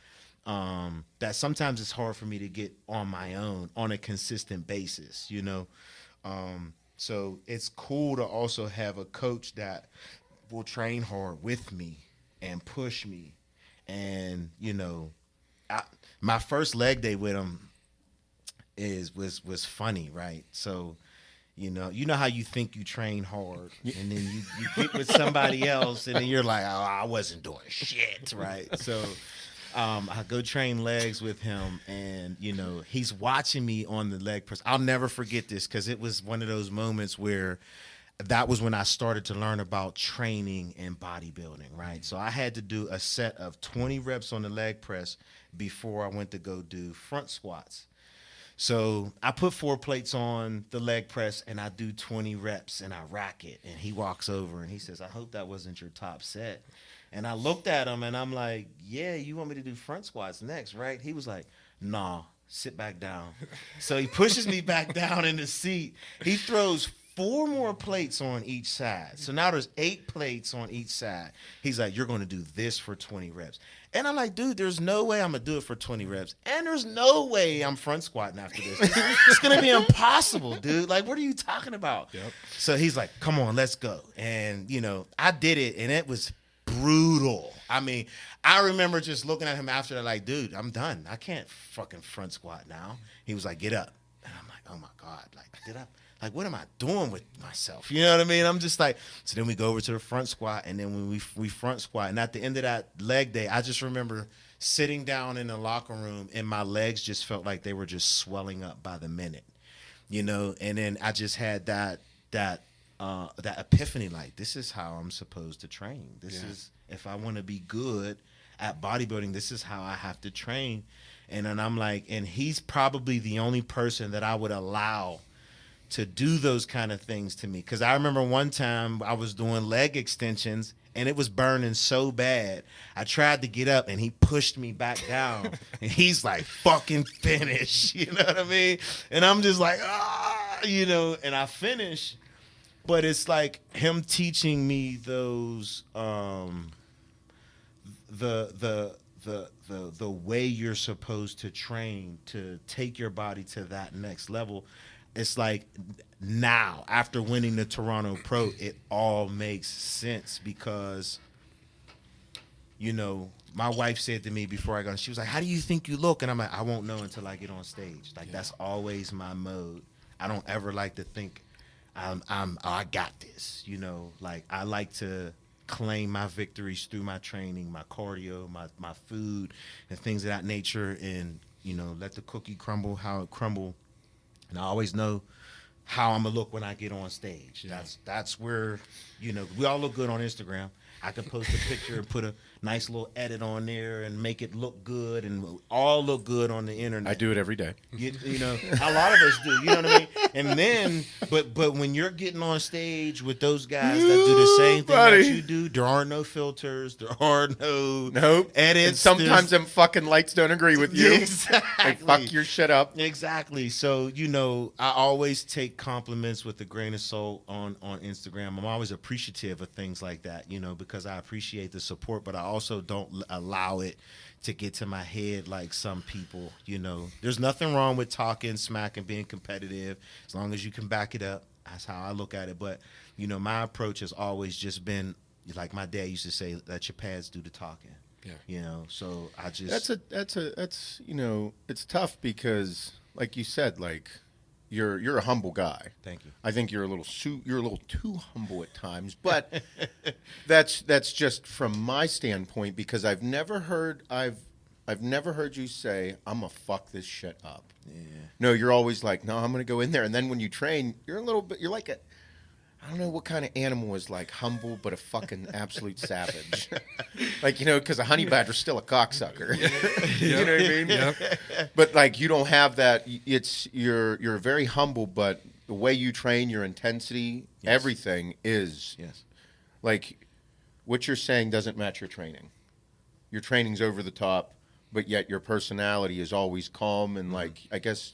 Speaker 5: that sometimes it's hard for me to get on my own on a consistent basis, So it's cool to also have a coach that will train hard with me and push me. And, my first leg day with him was funny, right? So, you know how you think you train hard and then you get with somebody else and then you're like, oh, I wasn't doing shit, right? So I go train legs with him and, he's watching me on the leg press. I'll never forget this because it was one of those moments where that was when I started to learn about training and bodybuilding, right? So I had to do a set of 20 reps on the leg press before I went to go do front squats. So I put 4 plates on the leg press and I do 20 reps and I rack it. And he walks over and he says, I hope that wasn't your top set. And I looked at him and I'm like, yeah, you want me to do front squats next, right? He was like, nah, sit back down. So he pushes me back down in the seat. He throws 4 more plates on each side. So now there's 8 plates on each side. He's like, you're going to do this for 20 reps. And I'm like, dude, there's no way I'm going to do it for 20 reps. And there's no way I'm front squatting after this. It's going to be impossible, dude. Like, what are you talking about? Yep. So he's like, come on, let's go. And, I did it, and it was brutal. I mean, I remember just looking at him after that like, dude, I'm done. I can't fucking front squat now. He was like, get up. And I'm like, oh, my God. Like, get up. Like, what am I doing with myself? You know what I mean? I'm just like, so then we go over to the front squat, and then when we front squat, and at the end of that leg day, I just remember sitting down in the locker room, and my legs just felt like they were just swelling up by the minute, and then I just had that epiphany, like, this is how I'm supposed to train. This is, if I want to be good at bodybuilding, this is how I have to train. And then I'm like, and he's probably the only person that I would allow to do those kind of things to me. Because I remember one time I was doing leg extensions and it was burning so bad. I tried to get up and he pushed me back down. And he's like, fucking finish. You know what I mean? And I'm just like, and I finish. But it's like him teaching me those, the way you're supposed to train to take your body to that next level. It's like now, after winning the Toronto Pro, it all makes sense because, my wife said to me before I got on, she was like, how do you think you look? And I'm like, I won't know until I get on stage. Like, that's always my mode. I don't ever like to think I got this. You know, like I like to claim my victories through my training, my cardio, my food, and things of that nature, and you know, let the cookie crumble how it crumble. And I always know how I'm gonna look when I get on stage. That's where, you know, we all look good on Instagram. I can post a picture and put a nice little edit on there and make it look good, and we all look good on the internet.
Speaker 4: I do it every day.
Speaker 5: You know, a lot of us do. You know what I mean? And then, but when you're getting on stage with those guys that do the same thing that you do, there are no filters, there are no edits.
Speaker 4: And sometimes them fucking lights don't agree with you.
Speaker 5: Exactly.
Speaker 4: Like, fuck your shit up.
Speaker 5: Exactly. So, you know, I always take compliments with a grain of salt on Instagram. I'm always appreciative of things like that, you know, because I appreciate the support, but I also don't allow it to get to my head like some people, you know. There's nothing wrong with talking smack and being competitive as long as you can back it up. That's how I look at it. But, you know, my approach has always just been, like my dad used to say, let your pads do the talking.
Speaker 1: Yeah.
Speaker 5: You know, so I just...
Speaker 4: That's you know, it's tough because, like you said, like, you're a humble guy.
Speaker 5: Thank you.
Speaker 4: I think you're a little too humble at times, but that's just from my standpoint, because I've never heard you say, I'm gonna fuck this shit up.
Speaker 5: Yeah.
Speaker 4: No, you're always like, no, I'm gonna go in there, and then when you train, you're like a, I don't know what kind of animal is like humble but a fucking absolute savage. Like, you know, because a honey badger's still a cocksucker. You know what I mean?
Speaker 1: Yep.
Speaker 4: But like, you don't have that. You're very humble, but the way you train, your intensity, everything is like what you're saying doesn't match your training. Your training's over the top, but yet your personality is always calm and like, I guess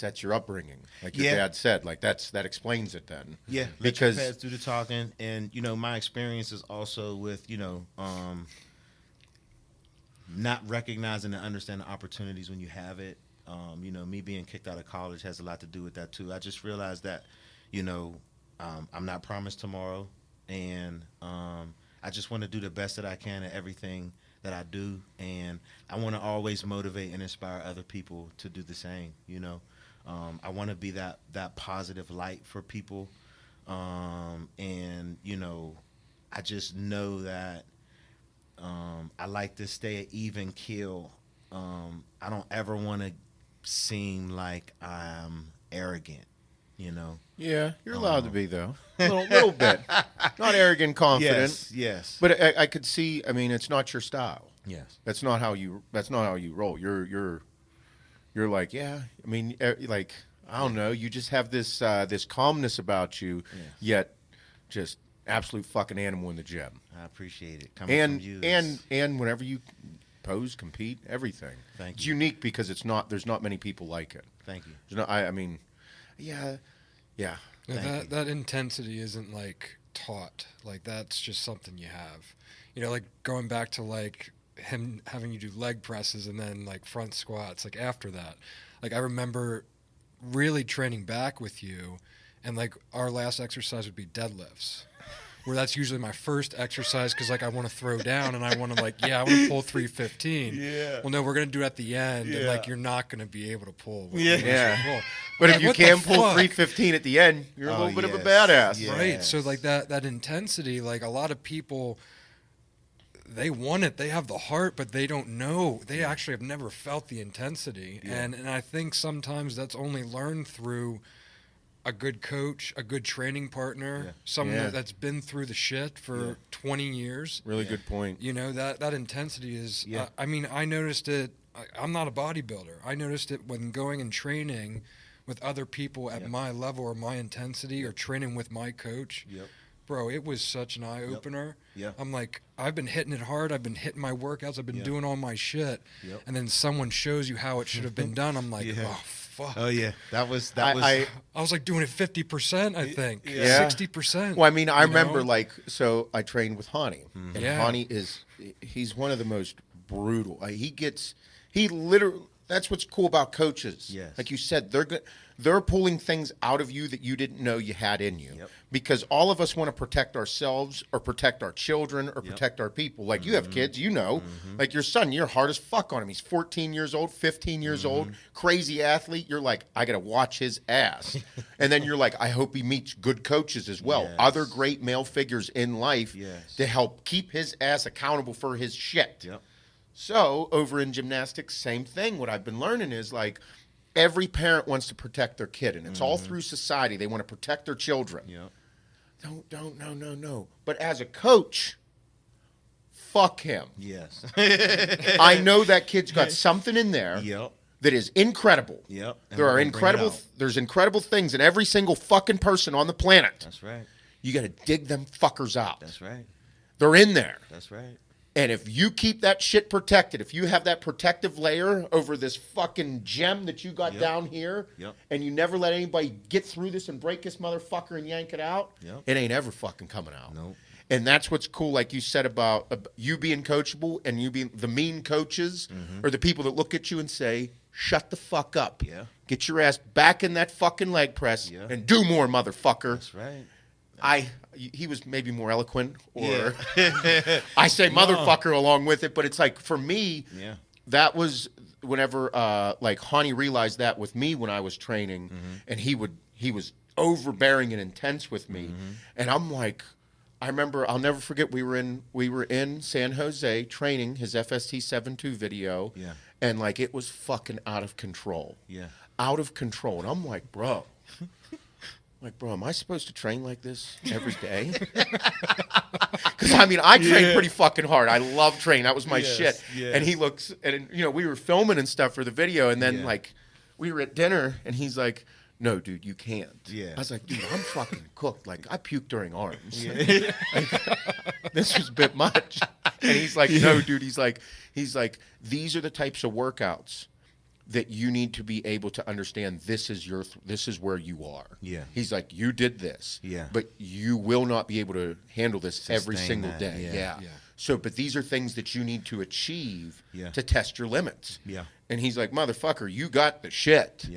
Speaker 4: that's your upbringing, like your dad said. Like that explains it then.
Speaker 5: Yeah,
Speaker 4: because
Speaker 5: let your pads do the talking, and you know, my experience is also with, you know, not recognizing and understanding opportunities when you have it. You know, me being kicked out of college has a lot to do with that too. I just realized that, you know, I'm not promised tomorrow, and I just want to do the best that I can at everything that I do, and I want to always motivate and inspire other people to do the same. You know. I want to be that positive light for people. And, you know, I just know that I like to stay an even keel. I don't ever want to seem like I'm arrogant, you know.
Speaker 4: Yeah, you're allowed to be, though. A little bit. Not arrogant, confident.
Speaker 5: Yes.
Speaker 4: But I could see, I mean, it's not your style.
Speaker 5: Yes.
Speaker 4: That's not how you roll. You're like, yeah, I mean, like, I don't know. You just have this calmness about you, yet just absolute fucking animal in the gym.
Speaker 5: I appreciate it. Coming from you
Speaker 4: and whenever you pose, compete, everything.
Speaker 5: Thank you.
Speaker 4: It's unique because there's not many people like it.
Speaker 5: Thank you.
Speaker 4: I mean, yeah.
Speaker 1: No, that intensity isn't like taught. Like that's just something you have. You know, like going back to like him having you do leg presses and then like front squats, like after that, like I remember really training back with you, and like our last exercise would be deadlifts, where that's usually my first exercise because like I want to throw down and I want to like, I want to pull 315.
Speaker 5: Yeah.
Speaker 1: Well, no, we're gonna do it at the end, and like you're not gonna be able to pull. What
Speaker 4: Yeah.
Speaker 1: pull.
Speaker 4: But
Speaker 1: Like,
Speaker 4: if you
Speaker 1: what
Speaker 4: can
Speaker 1: the
Speaker 4: pull
Speaker 1: fuck?
Speaker 4: 315 at the end, you're a little bit of a
Speaker 5: yes.
Speaker 4: badass.
Speaker 5: Yeah.
Speaker 1: Right. So like that intensity, like a lot of people, they want it, they have the heart, but they don't know. They actually have never felt the intensity.
Speaker 5: Yeah.
Speaker 1: And I think sometimes that's only learned through a good coach, a good training partner, someone that's been through the shit for 20 years.
Speaker 4: Really good point.
Speaker 1: You know, that intensity is, I mean, I noticed it. I'm not a bodybuilder. I noticed it when going and training with other people at my level or my intensity or training with my coach.
Speaker 5: Yep.
Speaker 1: Bro, it was such an eye-opener.
Speaker 5: Yep.
Speaker 1: I'm like, I've been hitting it hard. I've been hitting my workouts. I've been doing all my shit.
Speaker 5: Yep.
Speaker 1: And then someone shows you how it should have been done. I'm like, oh, fuck.
Speaker 5: Oh yeah, that was.
Speaker 1: I was like doing it 50%, I think.
Speaker 4: Yeah.
Speaker 1: 60%.
Speaker 4: Well, I mean, I remember
Speaker 1: know?
Speaker 4: like, so I trained with Hani. And
Speaker 1: Yeah.
Speaker 4: Hani he's one of the most brutal. He That's what's cool about coaches.
Speaker 5: Yes.
Speaker 4: Like you said, they're pulling things out of you that you didn't know you had in you.
Speaker 5: Yep.
Speaker 4: Because all of us want to protect ourselves or protect our children or protect our people. Like you have kids, you know. Like your son, you're hard as fuck on him. He's 14 years old, 15 years old, crazy athlete. You're like, I got to watch his ass. And then you're like, I hope he meets good coaches as well.
Speaker 5: Yes.
Speaker 4: Other great male figures in life
Speaker 5: Yes.
Speaker 4: to help keep his ass accountable for his shit.
Speaker 5: Yep.
Speaker 4: So over in gymnastics, same thing. What I've been learning is like every parent wants to protect their kid, and it's all through society. They want to protect their children.
Speaker 5: Yep.
Speaker 4: No. But as a coach, fuck him.
Speaker 5: Yes.
Speaker 4: I know that kid's got something in there
Speaker 5: Yep.
Speaker 4: that is incredible.
Speaker 5: Yep. And
Speaker 4: There
Speaker 5: we're
Speaker 4: are
Speaker 5: gonna bring it out.
Speaker 4: there's incredible things in every single fucking person on the planet.
Speaker 5: That's right.
Speaker 4: You got to dig them fuckers out.
Speaker 5: That's right.
Speaker 4: They're in there.
Speaker 5: That's right.
Speaker 4: And if you keep that shit protected, if you have that protective layer over this fucking gem that you got down here, and you never let anybody get through this and break this motherfucker and yank it out, it ain't ever fucking coming out.
Speaker 5: Nope.
Speaker 4: And that's what's cool, like you said about you being coachable and you being the mean coaches or the people that look at you and say, shut the fuck up.
Speaker 5: Yeah.
Speaker 4: Get your ass back in that fucking leg press and do more, motherfucker.
Speaker 5: That's right.
Speaker 4: He was maybe more eloquent, or I say motherfucker along with it, but it's like for me, that was whenever like Hani realized that with me when I was training, and he was overbearing and intense with me, and I'm like, I remember I'll never forget we were in San Jose training his FST 7.2 video, and like it was fucking out of control, out of control, and I'm like, bro. Like, bro, am I supposed to train like this every day? Because, I mean, I train pretty fucking hard. I love training. That was my shit.
Speaker 5: Yes.
Speaker 4: And he looks, and, you know, we were filming and stuff for the video, and then, like, we were at dinner, and he's like, no, dude, you can't. I was like, dude, I'm fucking cooked. Like, I puke during arms. This was a bit much. And he's like, no, dude. He's like, these are the types of workouts that you need to be able to understand this is where you are. He's like, you did this. But you will not be able to handle this every single day. So, but these are things that you need to achieve to test your limits. And he's like, motherfucker, you got the shit.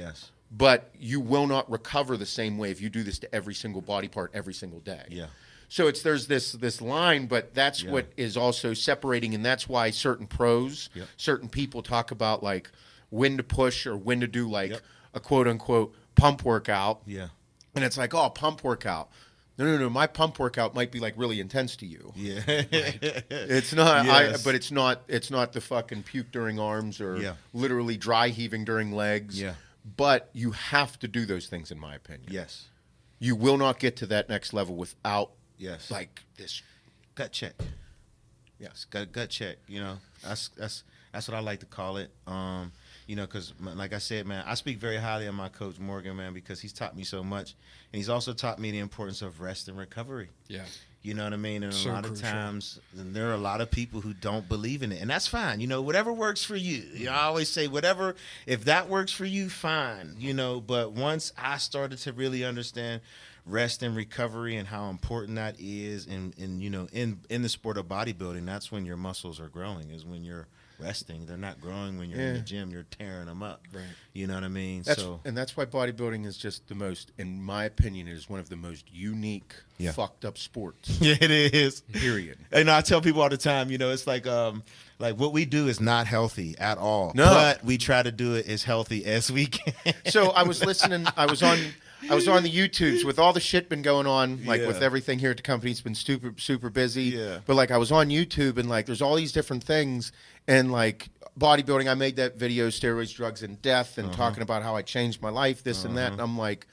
Speaker 4: But you will not recover the same way if you do this to every single body part every single day. So there's this line, but that's what is also separating, and that's why certain pros, certain people talk about like when to push or when to do like a quote unquote pump workout. And it's like, oh, pump workout. No. My pump workout might be like really intense to you. It's not. But it's not the fucking puke during arms or literally dry heaving during legs. But you have to do those things, in my opinion. You will not get to that next level without like this
Speaker 5: gut check. Gut check. You know, that's what I like to call it. You know, because like I said, man, I speak very highly of my coach Morgan, man, because he's taught me so much, and he's also taught me the importance of rest and recovery. You know what I mean? And
Speaker 1: so
Speaker 5: a lot
Speaker 1: crucial.
Speaker 5: of times, there are a lot of people who don't believe in it, and that's fine. You know, whatever works for you. You know, I always say, whatever, if that works for you, fine. You know, but once I started to really understand rest and recovery and how important that is, and you know, in the sport of bodybuilding, that's when your muscles are growing. Is when you're resting. They're not growing when you're in the gym. You're tearing them up. You know what I mean?
Speaker 4: And that's why bodybuilding is just the most, in my opinion, it is one of the most unique, fucked up sports.
Speaker 5: It is.
Speaker 4: Period.
Speaker 5: And I tell people all the time, you know, it's like what we do is not healthy at all.
Speaker 4: No.
Speaker 5: But we try to do it as healthy as we can.
Speaker 4: So I was listening. I was on the YouTubes with all the shit been going on, like with everything here at the company. It's been super busy. But like I was on YouTube and like there's all these different things, and like bodybuilding, I made that video, steroids, drugs, and death, and talking about how I changed my life, this and that. And I'm like,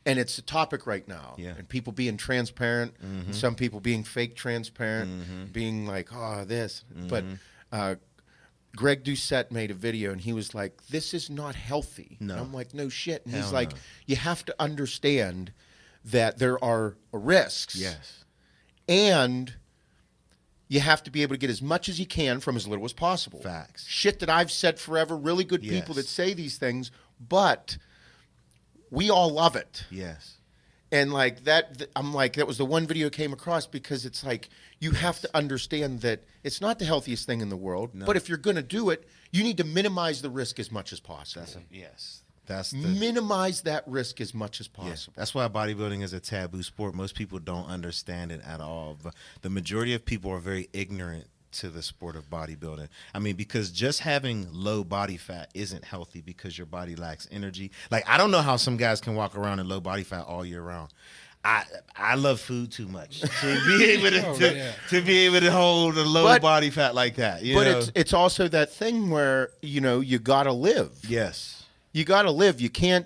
Speaker 4: and it's a topic right now. And people being transparent, and some people being fake transparent, being like, oh, this. But Greg Doucette made a video, and he was like, this is not healthy.
Speaker 5: No.
Speaker 4: And I'm like, no shit. And he's
Speaker 5: Hell
Speaker 4: like,
Speaker 5: no.
Speaker 4: you have to understand that there are risks. And you have to be able to get as much as you can from as little as possible.
Speaker 5: Facts.
Speaker 4: Shit that I've said forever, really good people that say these things, but we all love it. And like that, I'm like, that was the one video I came across because it's like, you have to understand that it's not the healthiest thing in the world, but if you're going to do it, you need to minimize the risk as much as possible. Minimize that risk as much as possible.
Speaker 5: Yeah, that's why bodybuilding is a taboo sport. Most people don't understand it at all. But the majority of people are very ignorant to the sport of bodybuilding. I mean, because just having low body fat isn't healthy because your body lacks energy. Like, I don't know how some guys can walk around in low body fat all year round. I love food too much to be able to be able to hold a low body fat like that. You know?
Speaker 4: It's also that thing where, you know, you gotta live.
Speaker 5: Yes,
Speaker 4: you gotta live. You can't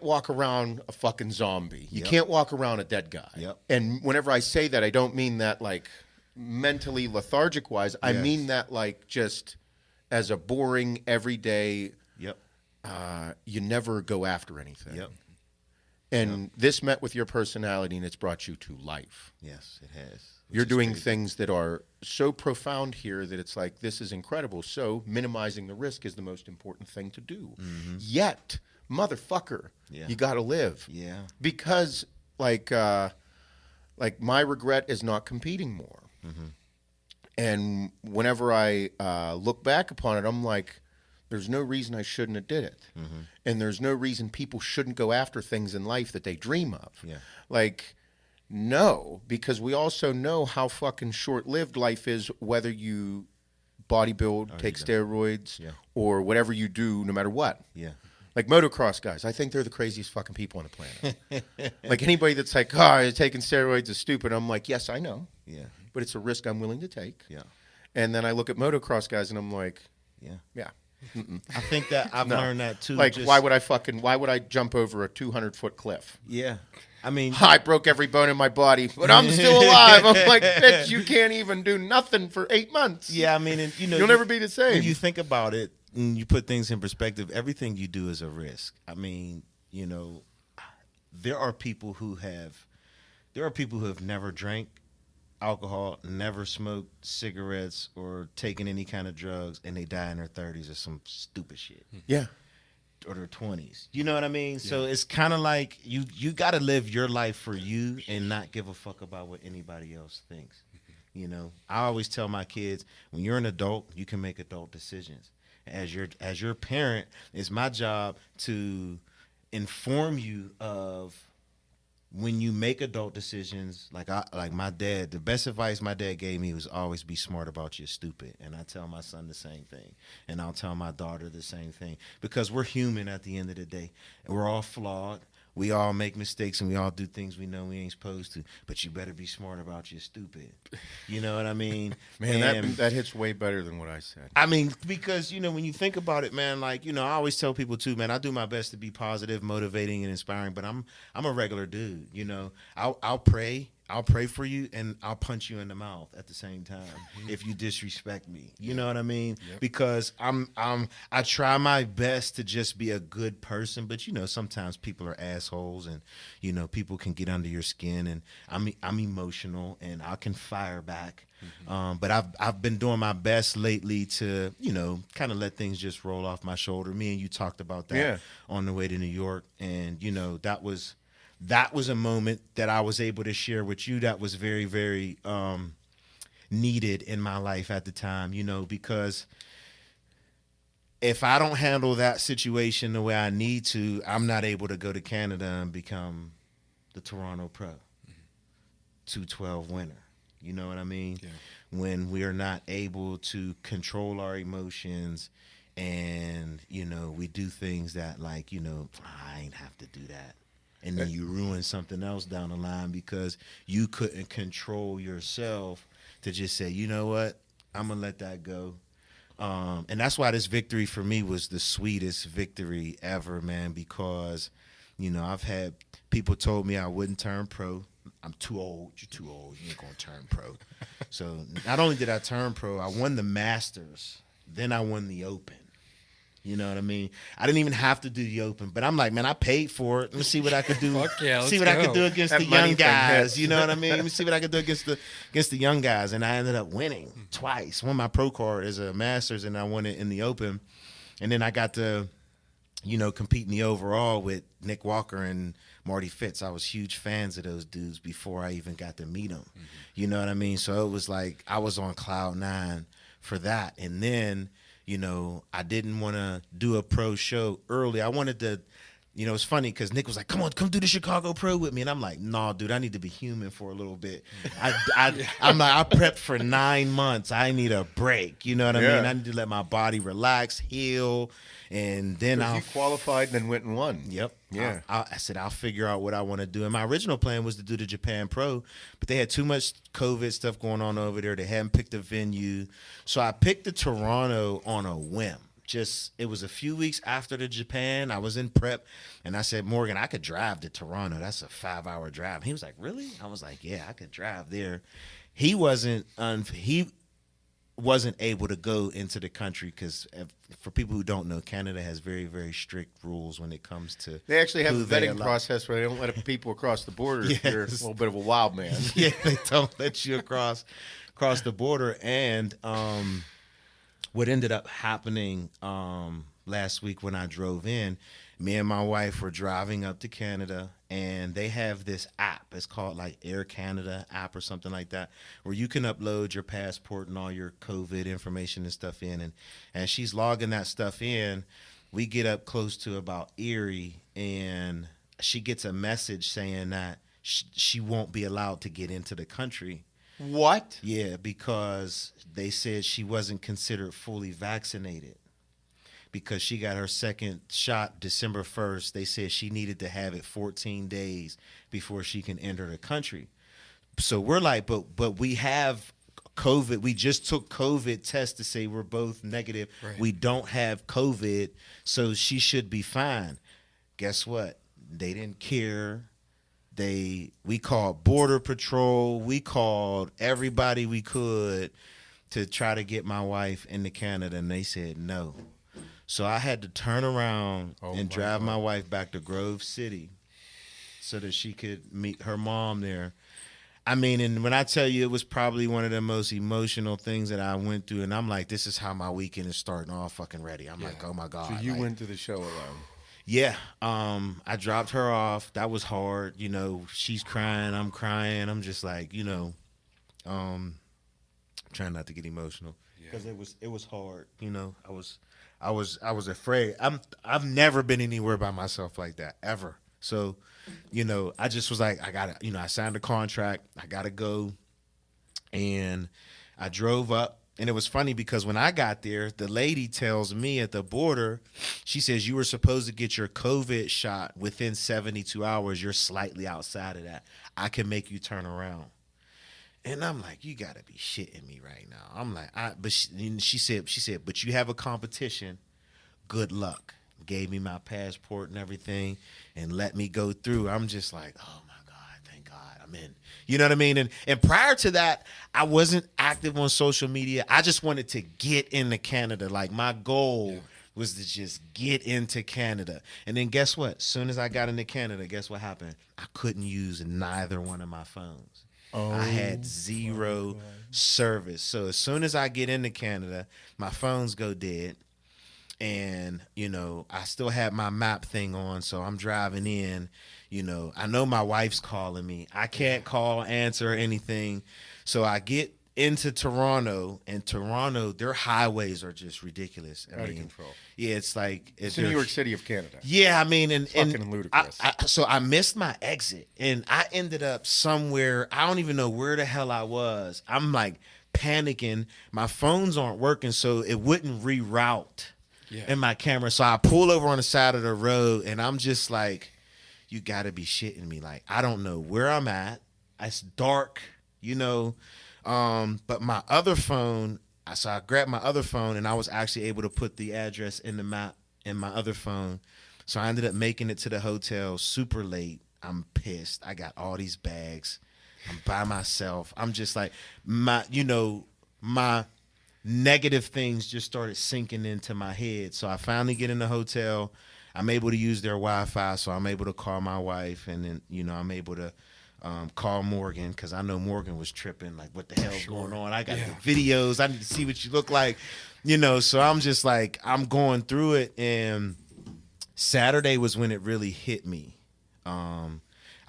Speaker 4: walk around a fucking zombie. You can't walk around a dead guy.
Speaker 5: Yep.
Speaker 4: And whenever I say that, I don't mean that like mentally lethargic wise. I mean that like just as a boring everyday.
Speaker 5: Yep.
Speaker 4: You never go after anything.
Speaker 5: Yep.
Speaker 4: And this met with your personality, and it's brought you to life.
Speaker 5: Yes, it has.
Speaker 4: You're doing things that are so profound here that it's like, this is incredible. So minimizing the risk is the most important thing to do. Mm-hmm. Yet, motherfucker, you got to live.
Speaker 5: Yeah.
Speaker 4: Because, like my regret is not competing more. Mm-hmm. And whenever I look back upon it, I'm like, there's no reason I shouldn't have did it. Mm-hmm. And there's no reason people shouldn't go after things in life that they dream of.
Speaker 5: Yeah.
Speaker 4: Like, no, because we also know how fucking short-lived life is, whether you bodybuild, take steroids, or whatever you do, no matter what.
Speaker 5: Yeah.
Speaker 4: Like motocross guys, I think they're the craziest fucking people on the planet. Like anybody that's like, oh, taking steroids is stupid. I'm like, yes, I know.
Speaker 5: Yeah.
Speaker 4: But it's a risk I'm willing to take.
Speaker 5: Yeah.
Speaker 4: And then I look at motocross guys and I'm like, yeah.
Speaker 5: Mm-mm. I think that I've learned that too.
Speaker 4: Like, why would I jump over a 200-foot cliff?
Speaker 5: Yeah. I mean,
Speaker 4: I broke every bone in my body, but I'm still alive. I'm like, bitch, you can't even do nothing for 8 months.
Speaker 5: Yeah, I mean, and,
Speaker 4: you'll never be the same.
Speaker 5: When you think about it and you put things in perspective, everything you do is a risk. I mean, you know, there are people who have never drank alcohol, never smoked cigarettes or taken any kind of drugs, and they die in their 30s or some stupid shit.
Speaker 4: Yeah.
Speaker 5: Or their 20s. You know what I mean? Yeah. So it's kind of like you got to live your life for you and not give a fuck about what anybody else thinks. You know, I always tell my kids, when you're an adult, you can make adult decisions. As your parent, it's my job to inform you of when you make adult decisions. Like my dad, the best advice my dad gave me was always be smart about your stupid. And I tell my son the same thing. And I'll tell my daughter the same thing. Because we're human at the end of the day. And we're all flawed. We all make mistakes and we all do things we know we ain't supposed to. But you better be smart about your stupid. You know what I mean?
Speaker 4: Man, that hits way better than what I said.
Speaker 5: I mean, because, you know, when you think about it, man, like, you know, I always tell people too, man, I do my best to be positive, motivating, and inspiring, but I'm a regular dude, you know. I'll pray for you and I'll punch you in the mouth at the same time if you disrespect me. You know what I mean? Yep. Because I try my best to just be a good person, but you know, sometimes people are assholes and you know, people can get under your skin, and I'm emotional and I can fire back. Mm-hmm. But I've been doing my best lately to, you know, kind of let things just roll off my shoulder. Me and you talked about that on the way to New York, and you know, that was a moment that I was able to share with you that was very, very needed in my life at the time, you know, because if I don't handle that situation the way I need to, I'm not able to go to Canada and become the Toronto Pro, 212 winner. You know what I mean? Yeah. When we are not able to control our emotions and, you know, we do things that like, you know, I ain't have to do that. And then you ruin something else down the line because you couldn't control yourself to just say, you know what, I'm going to let that go. And that's why this victory for me was the sweetest victory ever, man, because, you know, I've had people told me I wouldn't turn pro. I'm too old. You're too old. You ain't going to turn pro. So not only did I turn pro, I won the Masters. Then I won the Open. You know what I mean? I didn't even have to do the Open, but I'm like, man, I paid for it. Let me see what I could do.
Speaker 1: Fuck yeah,
Speaker 5: see what I could do against the young guys. You know what I mean? Let me see what I could do against the young guys. And I ended up winning twice. Won my pro card as a Masters, and I won it in the Open. And then I got to competing the overall with Nick Walker and Marty Fitz. I was huge fans of those dudes before I even got to meet them. Mm-hmm. You know what I mean? So it was like I was on cloud nine for that. And then, I didn't want to do a pro show early. I wanted to, it's funny because Nick was like, come do the Chicago Pro with me. And I'm like, no, dude, I need to be human for a little bit. I'm like, I prepped for 9 months. I need a break. You know what I mean? I need to let my body relax, heal. And then
Speaker 4: you qualified and then went and won.
Speaker 5: Yep.
Speaker 4: Yeah.
Speaker 5: I said, I'll figure out what I want to do. And my original plan was to do the Japan Pro, but they had too much COVID stuff going on over there. They hadn't picked a venue. So I picked the Toronto on a whim. It was a few weeks after the Japan. I was in prep, and I said, Morgan, I could drive to Toronto. That's a 5-hour drive. He was like, really? I was like, yeah, I could drive there. He wasn't able to go into the country because, for people who don't know, Canada has very, very strict rules when it comes to.
Speaker 4: They actually have a vetting process where they don't let people across the border if you're a little bit of a wild man.
Speaker 5: Yeah, they don't let you across the border. And what ended up happening last week when I drove in, me and my wife were driving up to Canada, and they have this app. It's called like Air Canada app or something like that, where you can upload your passport and all your COVID information and stuff in. And she's logging that stuff in. We get up close to about Erie, and she gets a message saying that she won't be allowed to get into the country.
Speaker 4: What?
Speaker 5: Yeah, because they said she wasn't considered fully vaccinated. Because she got her second shot December 1st, they said she needed to have it 14 days before she can enter the country. So we're like, but we have COVID. We just took COVID tests to say we're both negative. Right. We don't have COVID, so she should be fine. Guess what? They didn't care. We called Border Patrol. We called everybody we could to try to get my wife into Canada, and they said no. So I had to turn around and drive my wife back to Grove City so that she could meet her mom there. I mean, and when I tell you, it was probably one of the most emotional things that I went through, and I'm like, this is how my weekend is starting all fucking ready. I'm like, oh my God.
Speaker 4: So you went to the show alone?
Speaker 5: Yeah. I dropped her off. That was hard. She's crying. I'm crying. I'm just like, trying not to get emotional because it was hard. I was afraid. I've never been anywhere by myself like that ever. So, I just was like, I gotta, I signed a contract. I gotta go, and I drove up. And it was funny because when I got there, the lady tells me at the border, she says, you were supposed to get your COVID shot within 72 hours. You're slightly outside of that. I can make you turn around. And I'm like, you got to be shitting me right now. I'm like, she said, but you have a competition. Good luck. Gave me my passport and everything and let me go through. I'm just like, oh my God, thank God I'm in. You know what I mean? And prior to that, I wasn't active on social media. I just wanted to get into Canada. Like my goal was to just get into Canada. And then guess what? As soon as I got into Canada, guess what happened? I couldn't use neither one of my phones. I had zero service. So as soon as I get into Canada, my phones go dead. And, I still had my map thing on, so I'm driving in. I know my wife's calling me. I can't call, answer, anything. So I get into Toronto, and Toronto, their highways are just ridiculous.
Speaker 4: Out of control.
Speaker 5: Yeah, it's like...
Speaker 4: It's the New York City of Canada.
Speaker 5: Yeah, I mean...
Speaker 4: It's fucking ludicrous.
Speaker 5: So I missed my exit, and I ended up somewhere... I don't even know where the hell I was. I'm, like, panicking. My phones aren't working, so it wouldn't reroute in my camera. So I pull over on the side of the road, and I'm just like, you got to be shitting me. Like, I don't know where I'm at. It's dark, but my other phone, so I grabbed my other phone, and I was actually able to put the address in the map in my other phone. So I ended up making it to the hotel super late. I'm pissed. I got all these bags. I'm by myself. I'm just like, my negative things just started sinking into my head. So I finally get in the hotel. I'm able to use their Wi-Fi, so I'm able to call my wife, and then, I'm able to call Morgan, because I know Morgan was tripping, like, what the hell's going on? I got the videos. I need to see what you look like, so I'm just like, I'm going through it, and Saturday was when it really hit me. I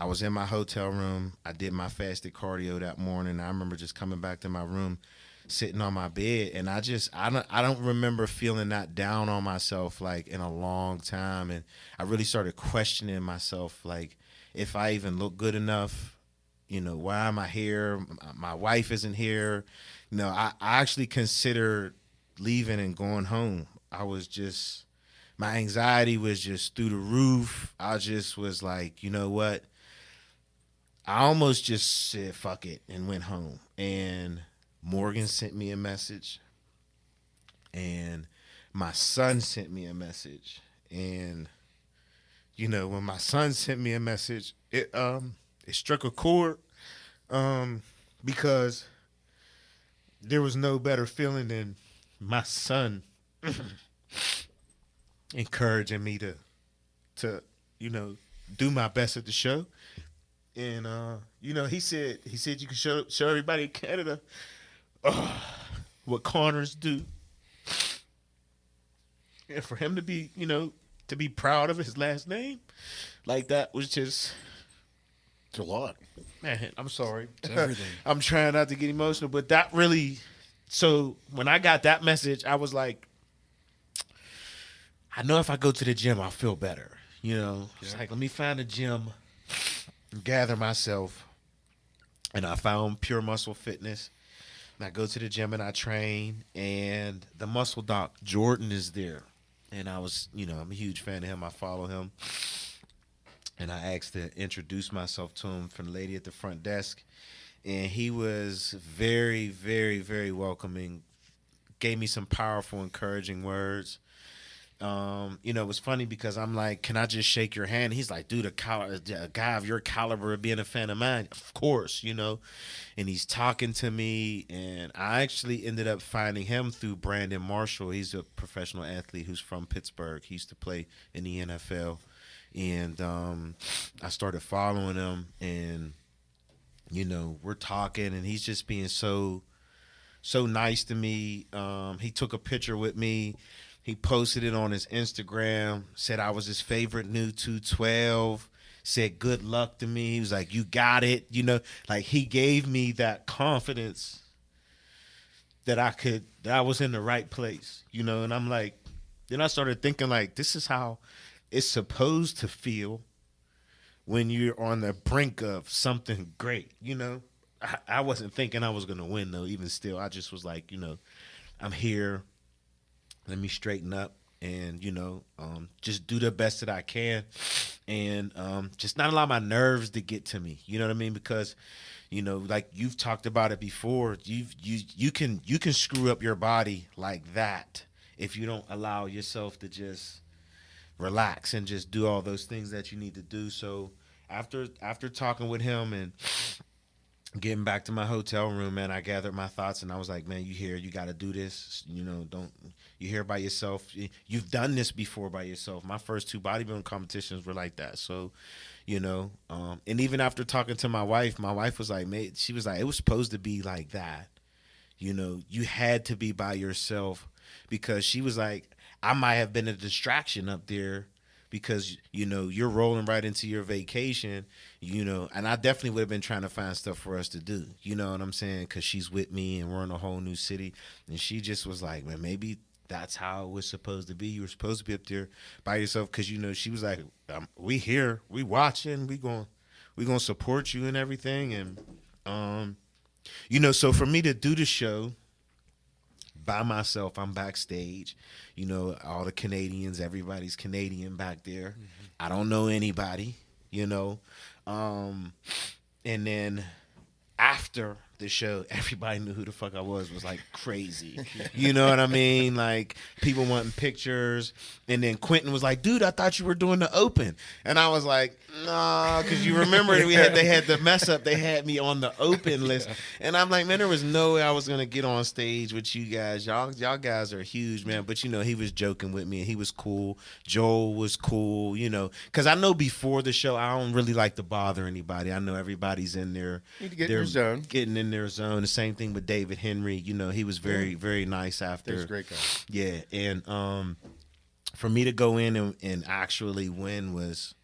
Speaker 5: was in my hotel room. I did my fasted cardio that morning. I remember just coming back to my room, sitting on my bed, and I don't remember feeling that down on myself like in a long time. And I really started questioning myself, like if I even look good enough. Why am I here? My wife isn't here. I actually considered leaving and going home. My anxiety was just through the roof. I just was like, you know what? I almost just said, fuck it, and went home. And Morgan sent me a message. And my son sent me a message. And, when my son sent me a message, it struck a chord because there was no better feeling than my son encouraging me to do my best at the show. And he said you can show everybody in Canada what corners do. And for him to be proud of his last name, like that was just,
Speaker 4: It's a lot.
Speaker 5: man, I'm sorry.
Speaker 1: It's everything.
Speaker 5: I'm trying not to get emotional, but that really, so when I got that message, I was like, I know if I go to the gym, I'll feel better. It's like, let me find a gym, gather myself. And I found Pure Muscle Fitness. And I go to the gym and I train. And the muscle doc, Jordan, is there. And I was, I'm a huge fan of him. I follow him. And I asked to introduce myself to him from the lady at the front desk. And he was very, very, very welcoming. Gave me some powerful, encouraging words. It was funny because I'm like, can I just shake your hand? He's like, dude, a guy of your caliber being a fan of mine, of course, And he's talking to me, and I actually ended up finding him through Brandon Marshall. He's a professional athlete who's from Pittsburgh. He used to play in the NFL. And I started following him, and, we're talking, and he's just being so nice to me. He took a picture with me. He posted it on his Instagram, said I was his favorite new 212, said good luck to me. He was like, you got it. Like he gave me that confidence that I was in the right place, and I'm like, then I started thinking like, this is how it's supposed to feel when you're on the brink of something great, I wasn't thinking I was going to win though, even still. I just was like, I'm here. Let me straighten up and, just do the best that I can and just not allow my nerves to get to me. You know what I mean? Because, like you've talked about it before, you can screw up your body like that if you don't allow yourself to just relax and just do all those things that you need to do. So after talking with him and getting back to my hotel room, man, I gathered my thoughts and I was like, man, you got to do this. You here by yourself. You've done this before by yourself. My first 2 bodybuilding competitions were like that. So, and even after talking to my wife was like, mate, she was like, it was supposed to be like that. You had to be by yourself because she was like, I might have been a distraction up there because, you're rolling right into your vacation, and I definitely would have been trying to find stuff for us to do. You know what I'm saying? Because she's with me and we're in a whole new city. And she just was like, man, maybe that's how it was supposed to be. You were supposed to be up there by yourself because, she was like, we here, we watching, we gonna support you and everything. And, so for me to do the show by myself, I'm backstage, all the Canadians, everybody's Canadian back there. Mm-hmm. I don't know anybody, and then after the show, everybody knew who the fuck I was like crazy. You know what I mean? Like people wanting pictures. And then Quentin was like, dude, I thought you were doing the open. And I was like, nah, because you remember they had the mess up. They had me on the open list. And I'm like, man, there was no way I was going to get on stage with you guys. Y'all guys are huge, man. But, he was joking with me and he was cool. Joel was cool, because I know before the show, I don't really like to bother anybody. I know everybody's in there.
Speaker 4: You need to get in your zone.
Speaker 5: Getting in their zone. The same thing with David Henry. He was very, very nice after.
Speaker 4: He's a great guy.
Speaker 5: Yeah. And for me to go in and actually win was,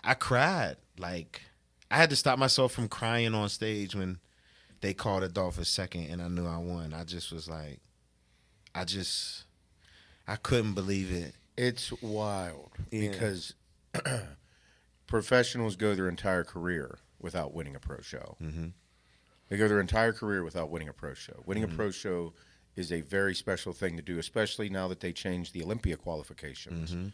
Speaker 5: I cried. Like, I had to stop myself from crying on stage when they called Adolphus second and I knew I won. I just was like, I couldn't believe it.
Speaker 4: It's wild because professionals go their entire career without winning a pro show.
Speaker 5: Mm-hmm.
Speaker 4: They go their entire career without winning a pro show. Winning a pro show is a very special thing to do, especially now that they changed the Olympia qualifications.
Speaker 5: Mm-hmm.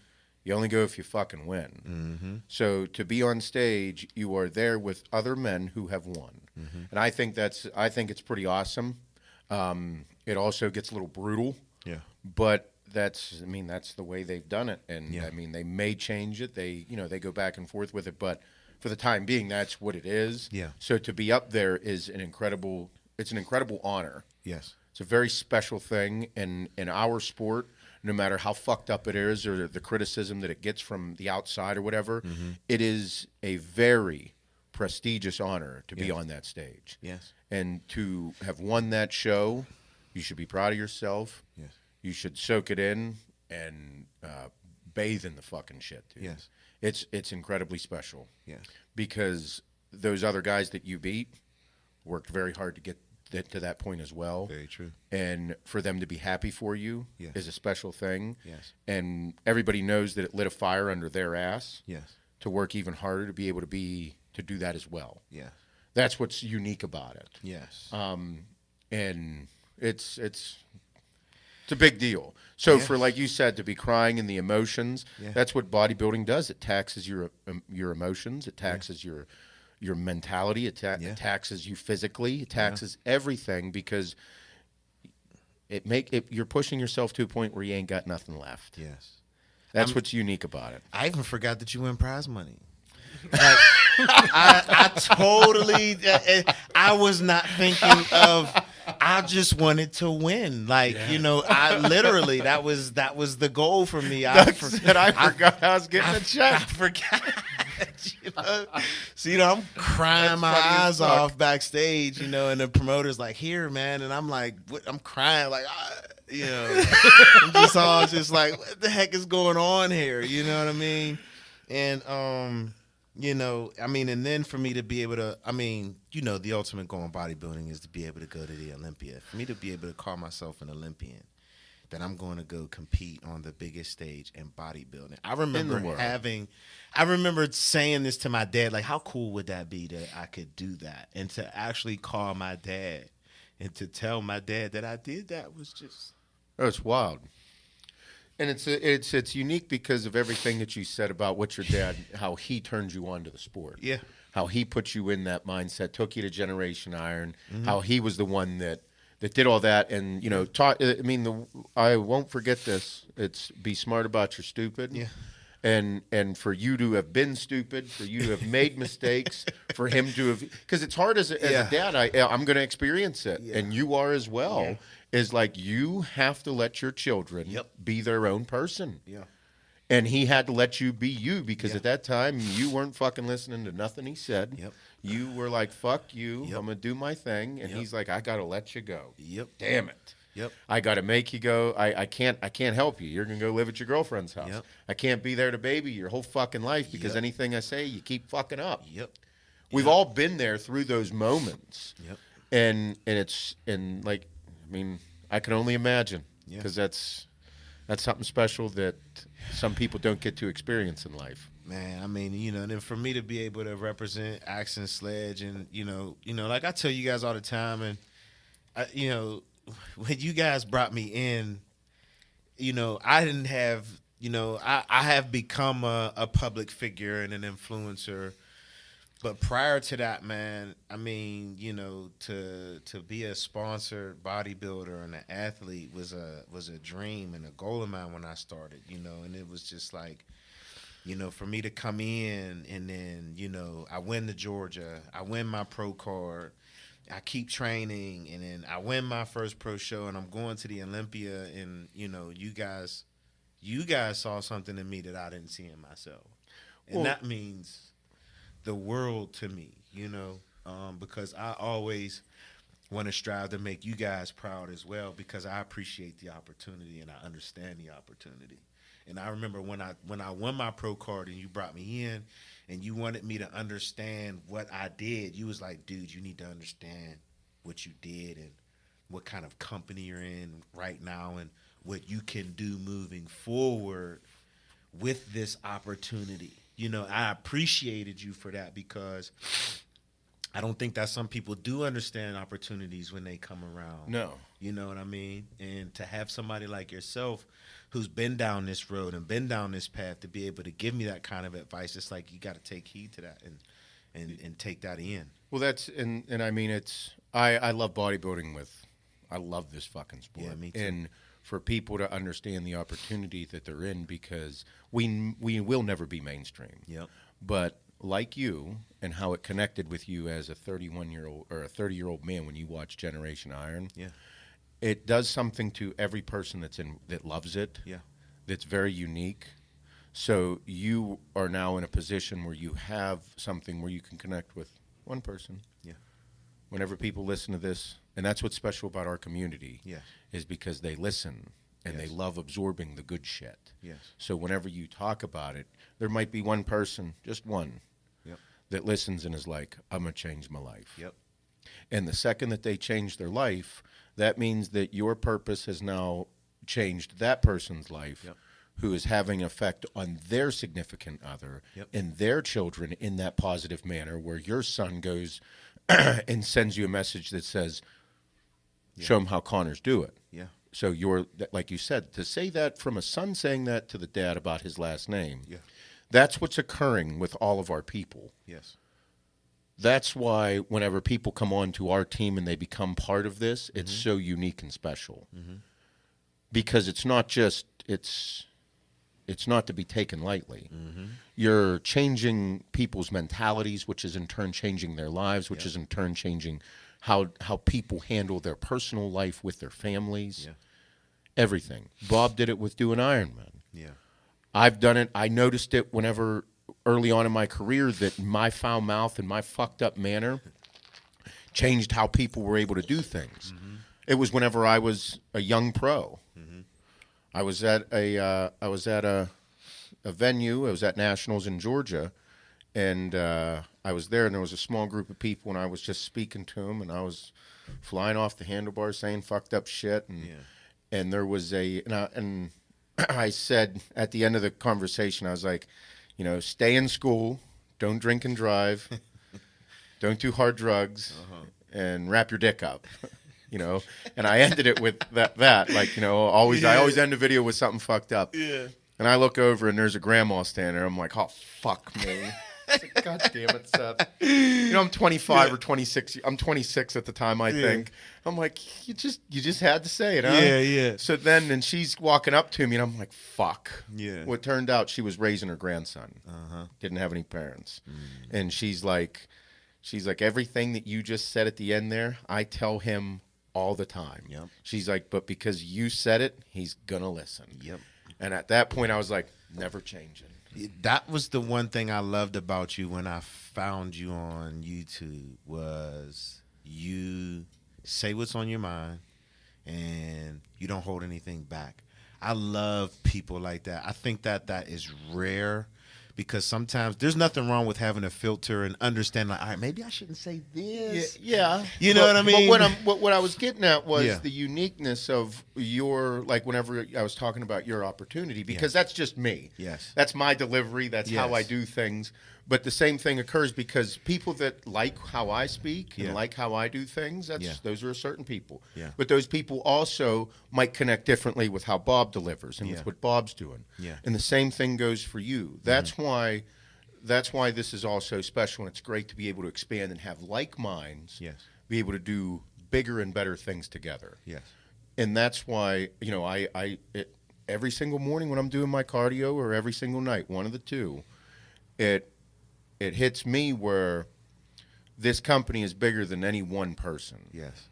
Speaker 4: You only go if you fucking win.
Speaker 5: Mm-hmm.
Speaker 4: So to be on stage, you are there with other men who have won, and I think it's pretty awesome. It also gets a little brutal, but that's the way they've done it, and I mean they may change it. They go back and forth with it, but for the time being, that's what it is.
Speaker 5: Yeah.
Speaker 4: So to be up there is an incredible honor.
Speaker 5: Yes.
Speaker 4: It's a very special thing in our sport. No matter how fucked up it is or the criticism that it gets from the outside or whatever, it is a very prestigious honor to be on that stage.
Speaker 5: Yes.
Speaker 4: And to have won that show, you should be proud of yourself.
Speaker 5: Yes.
Speaker 4: You should soak it in and bathe in the fucking shit, dude.
Speaker 5: Yes.
Speaker 4: It's incredibly special.
Speaker 5: Yes.
Speaker 4: Because those other guys that you beat worked very hard to get to that point as well.
Speaker 5: Very true.
Speaker 4: And for them to be happy for you is a special thing.
Speaker 5: Yes.
Speaker 4: And everybody knows that it lit a fire under their ass
Speaker 5: Yes.
Speaker 4: to work even harder to be able to do that as well.
Speaker 5: Yes.
Speaker 4: That's what's unique about it.
Speaker 5: Yes.
Speaker 4: And it's a big deal. So for, like you said, to be crying in the emotions, that's what bodybuilding does. It taxes your emotions. It taxes your mentality. It taxes you physically. It taxes everything because you're pushing yourself to a point where you ain't got nothing left.
Speaker 5: Yes.
Speaker 4: That's what's unique about it.
Speaker 5: I even forgot that you win prize money. Like, I totally, I was not thinking of, I just wanted to win. Like, I literally, that was the goal for me. I
Speaker 4: forgot I was getting a check.
Speaker 5: I forgot. So, I'm crying my eyes off backstage, and the promoter's like, here, man. And I'm like, what? I'm crying like, I'm just like, what the heck is going on here? You know what I mean? And, and then for me to be able to, the ultimate goal in bodybuilding is to be able to go to the Olympia. For me to be able to call myself an Olympian, that I'm going to go compete on the biggest stage in bodybuilding. I remember saying this to my dad, like, how cool would that be that I could do that? And to actually call my dad and to tell my dad that I did that was just...
Speaker 4: Oh, it's wild. And it's unique because of everything that you said about what your dad, how he turned you on to the sport.
Speaker 5: Yeah.
Speaker 4: How he put you in that mindset, took you to Generation Iron, how he was the one that did all that and, taught. I won't forget this. It's be smart about your stupid.
Speaker 5: Yeah.
Speaker 4: And for you to have been stupid, for you to have made mistakes, for him to have, because it's hard as a dad. I'm going to experience it, and you are as well. Yeah. Is like you have to let your children be their own person. Yeah. And he had to let you be you because at that time you weren't fucking listening to nothing he said. Yep. You were like, fuck you, I'm going to do my thing. And he's like, I got to let you go. Yep. Damn it. Yep. I got to make you go. I can't help you. You're going to go live at your girlfriend's house. Yep. I can't be there to baby your whole fucking life because anything I say, you keep fucking up. Yep. We've all been there through those moments. Yep. And I can only imagine because that's something special that some people don't get to experience in life.
Speaker 5: Man, and then for me to be able to represent Axe and Sledge and, like I tell you guys all the time and, when you guys brought me in, I didn't have, I have become a public figure and an influencer. But prior to that, man, to be a sponsored bodybuilder and an athlete was a dream and a goal of mine when I started, and it was just like, for me to come in and then, I win the Georgia, I win my pro card, I keep training, and then I win my first pro show, and I'm going to the Olympia, and, you guys saw something in me that I didn't see in myself. And that means the world to me, because I always want to strive to make you guys proud as well because I appreciate the opportunity and I understand the opportunity. And I remember when I won my pro card and you brought me in and you wanted me to understand what I did, you was like, dude, you need to understand what you did and what kind of company you're in right now and what you can do moving forward with this opportunity. You know, I appreciated you for that because I don't think that some people do understand opportunities when they come around.
Speaker 4: No.
Speaker 5: You know what I mean? And to have somebody like yourself who's been down this road and been down this path to be able to give me that kind of advice, it's like you got to take heed to that and take that in.
Speaker 4: Well, that's and I mean I love bodybuilding I love this fucking sport.
Speaker 5: Yeah, me too.
Speaker 4: And for people to understand the opportunity that they're in, because we will never be mainstream.
Speaker 5: Yep.
Speaker 4: But like you and how it connected with you as a 31-year-old or a 30-year-old man when you watch Generation Iron.
Speaker 5: Yeah.
Speaker 4: It does something to every person that loves it.
Speaker 5: Yeah.
Speaker 4: That's very unique. So you are now in a position where you have something where you can connect with one person.
Speaker 5: Yeah.
Speaker 4: Whenever people listen to this, and that's what's special about our community.
Speaker 5: Yeah.
Speaker 4: Is because they listen and
Speaker 5: Yes.
Speaker 4: they love absorbing the good shit.
Speaker 5: Yes.
Speaker 4: So whenever you talk about it, there might be one person, just one,
Speaker 5: Yep.
Speaker 4: that listens and is like, I'm going to change my life.
Speaker 5: Yep.
Speaker 4: And the second that they change their life, that means that your purpose has now changed that person's life.
Speaker 5: Yep.
Speaker 4: Who is having effect on their significant other
Speaker 5: Yep.
Speaker 4: and their children in that positive manner, where your son goes and sends you a message that says, show him how Connors do it.
Speaker 5: Yeah.
Speaker 4: So you're, like you said, to say that from a son saying that to the dad about his last name,
Speaker 5: Yeah.
Speaker 4: that's what's occurring with all of our people.
Speaker 5: Yes.
Speaker 4: That's why whenever people come on to our team and they become part of this, it's so unique and special. Because it's not just, it's not to be taken lightly. You're changing people's mentalities, which is in turn changing their lives, which is in turn changing how people handle their personal life with their families.
Speaker 5: Yeah.
Speaker 4: Everything. Bob did it with doing Ironman.
Speaker 5: Yeah.
Speaker 4: I've done it. I noticed it whenever early on in my career that my foul mouth and my fucked up manner changed how people were able to do things. It was whenever I was a young pro. I was at a venue. I was at Nationals in Georgia, and I was there, and there was a small group of people, and I was just speaking to them, and I was flying off the handlebars saying fucked up shit, and there was and I said at the end of the conversation, I was like, you know, stay in school, don't drink and drive, don't do hard drugs, and wrap your dick up. You know, and I ended it with that like, you know, I always end a video with something fucked up. Yeah. And I look over and there's a grandma standing there. I'm like, oh, fuck me. Like, God damn it, Seth. You know, I'm 25 or 26. I'm 26 at the time, I think. I'm like, you just had to say it, huh?
Speaker 5: Yeah, yeah.
Speaker 4: So then, and she's walking up to me, and I'm like, fuck.
Speaker 5: Yeah.
Speaker 4: Well, it turned out she was raising her grandson. Didn't have any parents. And she's like, everything that you just said at the end there, I tell him all the time.
Speaker 5: Yep.
Speaker 4: She's like, but because you said it, he's going to listen.
Speaker 5: Yep.
Speaker 4: And at that point, I was like, never changing.
Speaker 5: That was the one thing I loved about you when I found you on YouTube was you say what's on your mind and you don't hold anything back. I love people like that. I think that is rare because sometimes there's nothing wrong with having a filter and understand like, all right, maybe I shouldn't say this.
Speaker 4: Yeah.
Speaker 5: You know what I mean?
Speaker 4: But what I was getting at was the uniqueness of your, like whenever I was talking about your opportunity, because that's just me.
Speaker 5: Yes.
Speaker 4: That's my delivery. That's how I do things. But the same thing occurs because people that like how I speak and like how I do things, those are certain people.
Speaker 5: Yeah.
Speaker 4: But those people also might connect differently with how Bob delivers and with what Bob's doing.
Speaker 5: Yeah.
Speaker 4: And the same thing goes for you. That's why this is all so special, and it's great to be able to expand and have like minds.
Speaker 5: Yes.
Speaker 4: Be able to do bigger and better things together.
Speaker 5: Yes.
Speaker 4: And that's why, you know, every single morning when I'm doing my cardio or every single night, one of the two, it hits me where this company is bigger than any one person.
Speaker 5: Yes.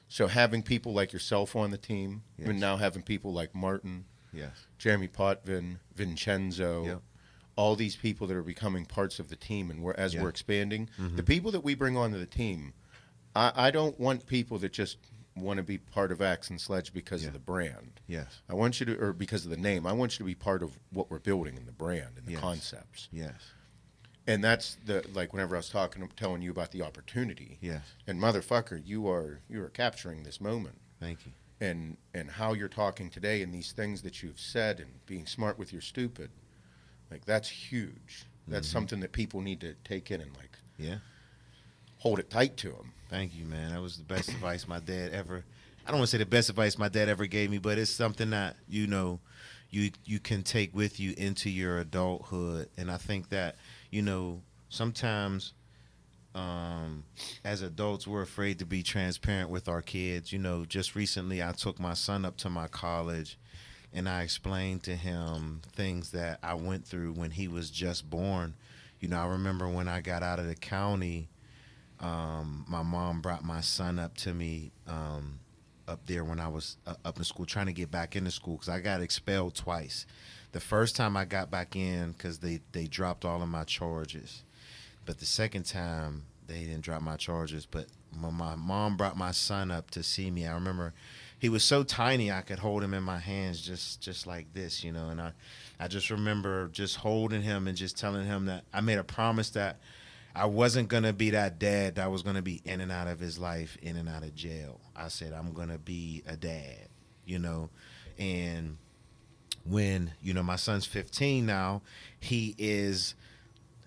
Speaker 4: So having people like yourself on the team, and now having people like Martin, Jeremy Potvin, Vincenzo, all these people that are becoming parts of the team, and we're expanding, the people that we bring onto the team, I don't want people that just want to be part of Axe and Sledge because of the brand.
Speaker 5: Yes.
Speaker 4: I want you to, or because of the name. I want you to be part of what we're building in the brand and the concepts.
Speaker 5: Yes.
Speaker 4: And that's like whenever I was telling you about the opportunity.
Speaker 5: Yes.
Speaker 4: And motherfucker, you are capturing this moment.
Speaker 5: Thank you.
Speaker 4: And how you're talking today and these things that you've said and being smart with your stupid, like that's huge. That's something that people need to take in and like hold it tight to them.
Speaker 5: Thank you, man. That was the best advice my dad ever. I don't want to say the best advice my dad ever gave me, but it's something that you can take with you into your adulthood. And I think that sometimes as adults we're afraid to be transparent with our kids. Just recently I took my son up to my college and I explained to him things that I went through when he was just born. I remember when I got out of the county, my mom brought my son up to me up there when I was up in school, trying to get back into school because I got expelled twice. The first time I got back in because they dropped all of my charges. But the second time, they didn't drop my charges. But when my mom brought my son up to see me, I remember he was so tiny I could hold him in my hands just like this, And I just remember just holding him and just telling him that I made a promise that I wasn't going to be that dad that was going to be in and out of his life, in and out of jail. I said, I'm going to be a dad, And when, my son's 15 now, he is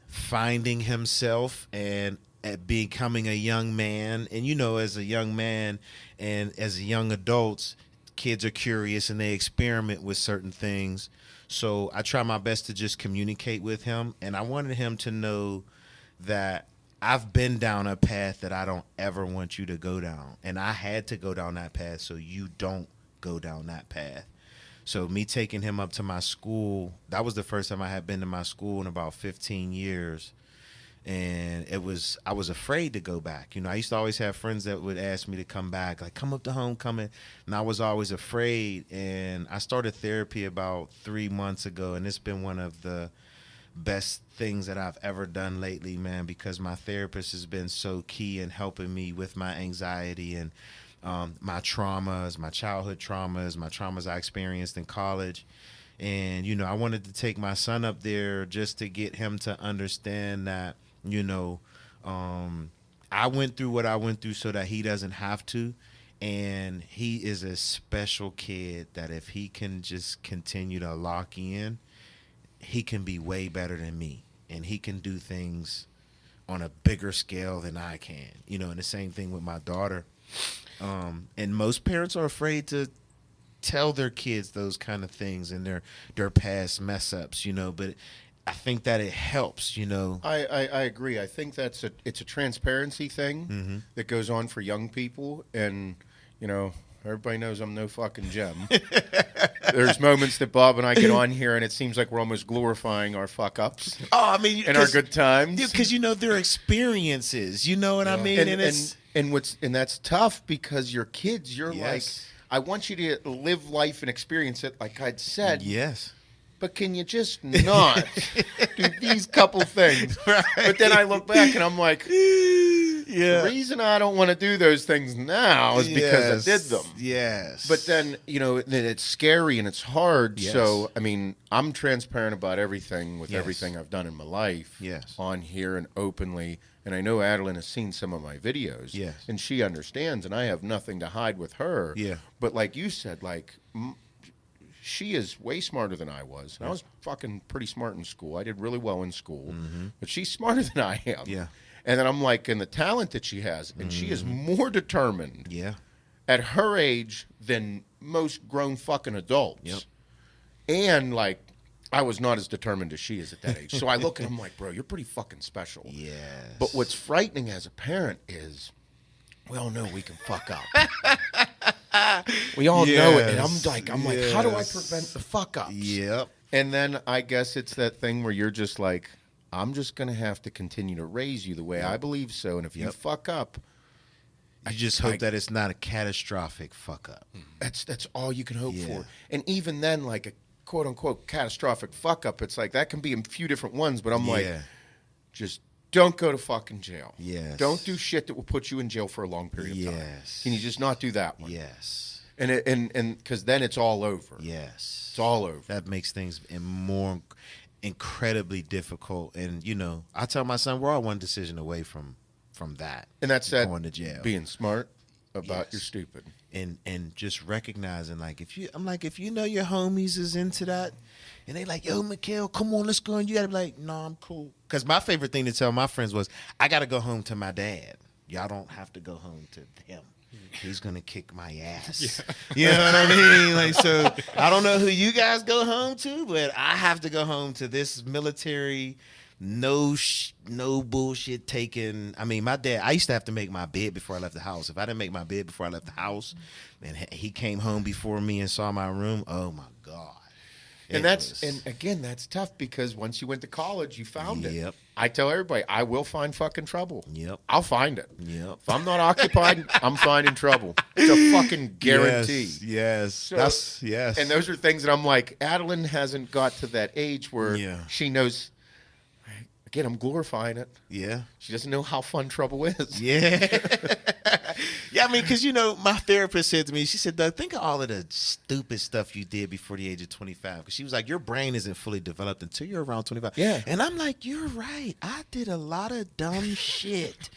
Speaker 5: finding himself and at becoming a young man. And, as a young man and as young adults, kids are curious and they experiment with certain things. So I try my best to just communicate with him. And I wanted him to know that I've been down a path that I don't ever want you to go down. And I had to go down that path so you don't go down that path. So me taking him up to my school, that was the first time I had been to my school in about 15 years. And I was afraid to go back. I used to always have friends that would ask me to come back, like, come up to homecoming. And I was always afraid. And I started therapy about 3 months ago. And it's been one of the best things that I've ever done lately, man, because my therapist has been so key in helping me with my anxiety and my traumas, my childhood traumas, my traumas I experienced in college. And, I wanted to take my son up there just to get him to understand that, I went through what I went through so that he doesn't have to. And he is a special kid that if he can just continue to lock in, he can be way better than me. And he can do things on a bigger scale than I can. And the same thing with my daughter. And most parents are afraid to tell their kids those kind of things and their past mess ups, but I think that it helps,
Speaker 4: I agree. I think it's a transparency thing that goes on for young people. And, everybody knows I'm no fucking gem. There's moments that Bob and I get on here and it seems like we're almost glorifying our fuck ups.
Speaker 5: Oh, I mean,
Speaker 4: and our good times.
Speaker 5: Because, they're experiences, you know what I mean?
Speaker 4: And that's tough because you're kids. You're
Speaker 5: yes.
Speaker 4: like, I want you to live life and experience it like I'd said.
Speaker 5: Yes.
Speaker 4: But can you just not do these couple things?
Speaker 5: Right.
Speaker 4: But then I look back and I'm like, the reason I don't want to do those things now is because I did them.
Speaker 5: Yes.
Speaker 4: But then, then it's scary and it's hard.
Speaker 5: Yes.
Speaker 4: So, I mean, I'm transparent about everything with everything I've done in my life on here and openly. And I know Adeline has seen some of my videos.
Speaker 5: Yes.
Speaker 4: And she understands, and I have nothing to hide with her.
Speaker 5: Yeah.
Speaker 4: But like you said, she is way smarter than I was. And I was fucking pretty smart in school. I did really well in school. But she's smarter than I am.
Speaker 5: Yeah.
Speaker 4: And then I'm like, and the talent that she has, and she is more determined at her age than most grown fucking adults.
Speaker 5: Yep.
Speaker 4: And I was not as determined as she is at that age. So I look and I'm like, bro, you're pretty fucking special.
Speaker 5: Yes.
Speaker 4: But what's frightening as a parent is we all know we can fuck up. We all know it. And I'm like, how do I prevent the fuck ups?
Speaker 5: Yep.
Speaker 4: And then I guess it's that thing where you're just like, I'm just going to have to continue to raise you the way I believe so. And if you fuck up,
Speaker 5: you just hope that it's not a catastrophic fuck up.
Speaker 4: That's all you can hope for. And even then, like a quote unquote catastrophic fuck up, it's like that can be a few different ones, but I'm like, just don't go to fucking jail.
Speaker 5: Yes.
Speaker 4: Don't do shit that will put you in jail for a long period of time.
Speaker 5: Yes.
Speaker 4: Can you just not do that one?
Speaker 5: Yes.
Speaker 4: And because then it's all over.
Speaker 5: Yes.
Speaker 4: It's all over.
Speaker 5: That makes things more incredibly difficult. And, you know, I tell my son, we're all one decision away from that.
Speaker 4: And that's that
Speaker 5: going to jail.
Speaker 4: Being smart about
Speaker 5: Yes.
Speaker 4: your stupid.
Speaker 5: And just recognizing, like, if you know your homies is into that, and they like, yo, Mikhail, come on, let's go. And you got to be like, no, I'm cool. Because my favorite thing to tell my friends was, I got to go home to my dad. Y'all don't have to go home to him. He's going to kick my ass. You know what I mean? Like, so I don't know who you guys go home to, but I have to go home to this military, no bullshit taking. I mean, my dad, I used to have to make my bed before I left the house. If I didn't make my bed before I left the house, and he came home before me and saw my room, oh my God.
Speaker 4: And again, that's tough because once you went to college, you found it.
Speaker 5: Yep.
Speaker 4: I tell everybody, I will find fucking trouble.
Speaker 5: Yep.
Speaker 4: I'll find it.
Speaker 5: Yep.
Speaker 4: If I'm not occupied, I'm finding trouble. It's a fucking guarantee.
Speaker 5: Yes.
Speaker 4: So-
Speaker 5: Yes.
Speaker 4: And those are things that I'm like, Adeline hasn't got to that age where she knows. Again, I'm glorifying it.
Speaker 5: Yeah.
Speaker 4: She doesn't know how fun trouble is.
Speaker 5: Yeah. Yeah, I mean, because, you know, my therapist said to me, she said, Doug, think of all of the stupid stuff you did before the age of 25. Because she was like, your brain isn't fully developed until you're around 25.
Speaker 4: Yeah.
Speaker 5: And I'm like, you're right. I did a lot of dumb shit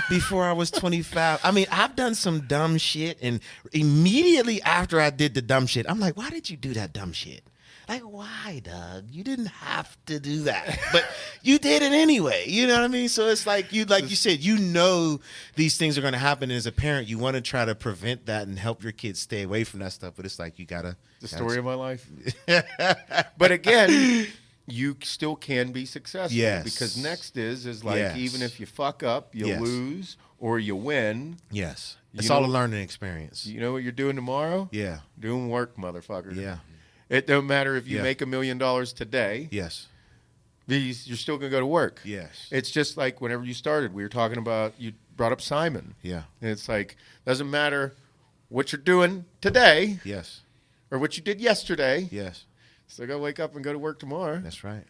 Speaker 5: before I was 25. I mean, I've done some dumb shit. And immediately after I did the dumb shit, I'm like, why did you do that dumb shit? Like, why, Doug? You didn't have to do that, but you did it anyway. You know what I mean? So it's like you said, you know these things are going to happen. And as a parent, you want to try to prevent that and help your kids stay away from that stuff. But it's like you gotta.
Speaker 4: The story of my life. But again, you still can be successful.
Speaker 5: Yes.
Speaker 4: Because next is like
Speaker 5: Yes.
Speaker 4: even if you fuck up, you
Speaker 5: Yes.
Speaker 4: lose or you win.
Speaker 5: Yes,
Speaker 4: You
Speaker 5: it's
Speaker 4: know-
Speaker 5: all a learning experience.
Speaker 4: You know what you're doing tomorrow?
Speaker 5: Yeah.
Speaker 4: Doing work, motherfucker.
Speaker 5: Yeah.
Speaker 4: It don't matter if you
Speaker 5: Yeah.
Speaker 4: make $1 million today.
Speaker 5: Yes.
Speaker 4: You're still going to go to work.
Speaker 5: Yes.
Speaker 4: It's just like whenever you started, we were talking about, you brought up Simon.
Speaker 5: Yeah.
Speaker 4: And it's like, doesn't matter what you're doing today
Speaker 5: Yes.
Speaker 4: or what you did yesterday.
Speaker 5: Yes.
Speaker 4: Still got to wake up and go to work tomorrow.
Speaker 5: That's right.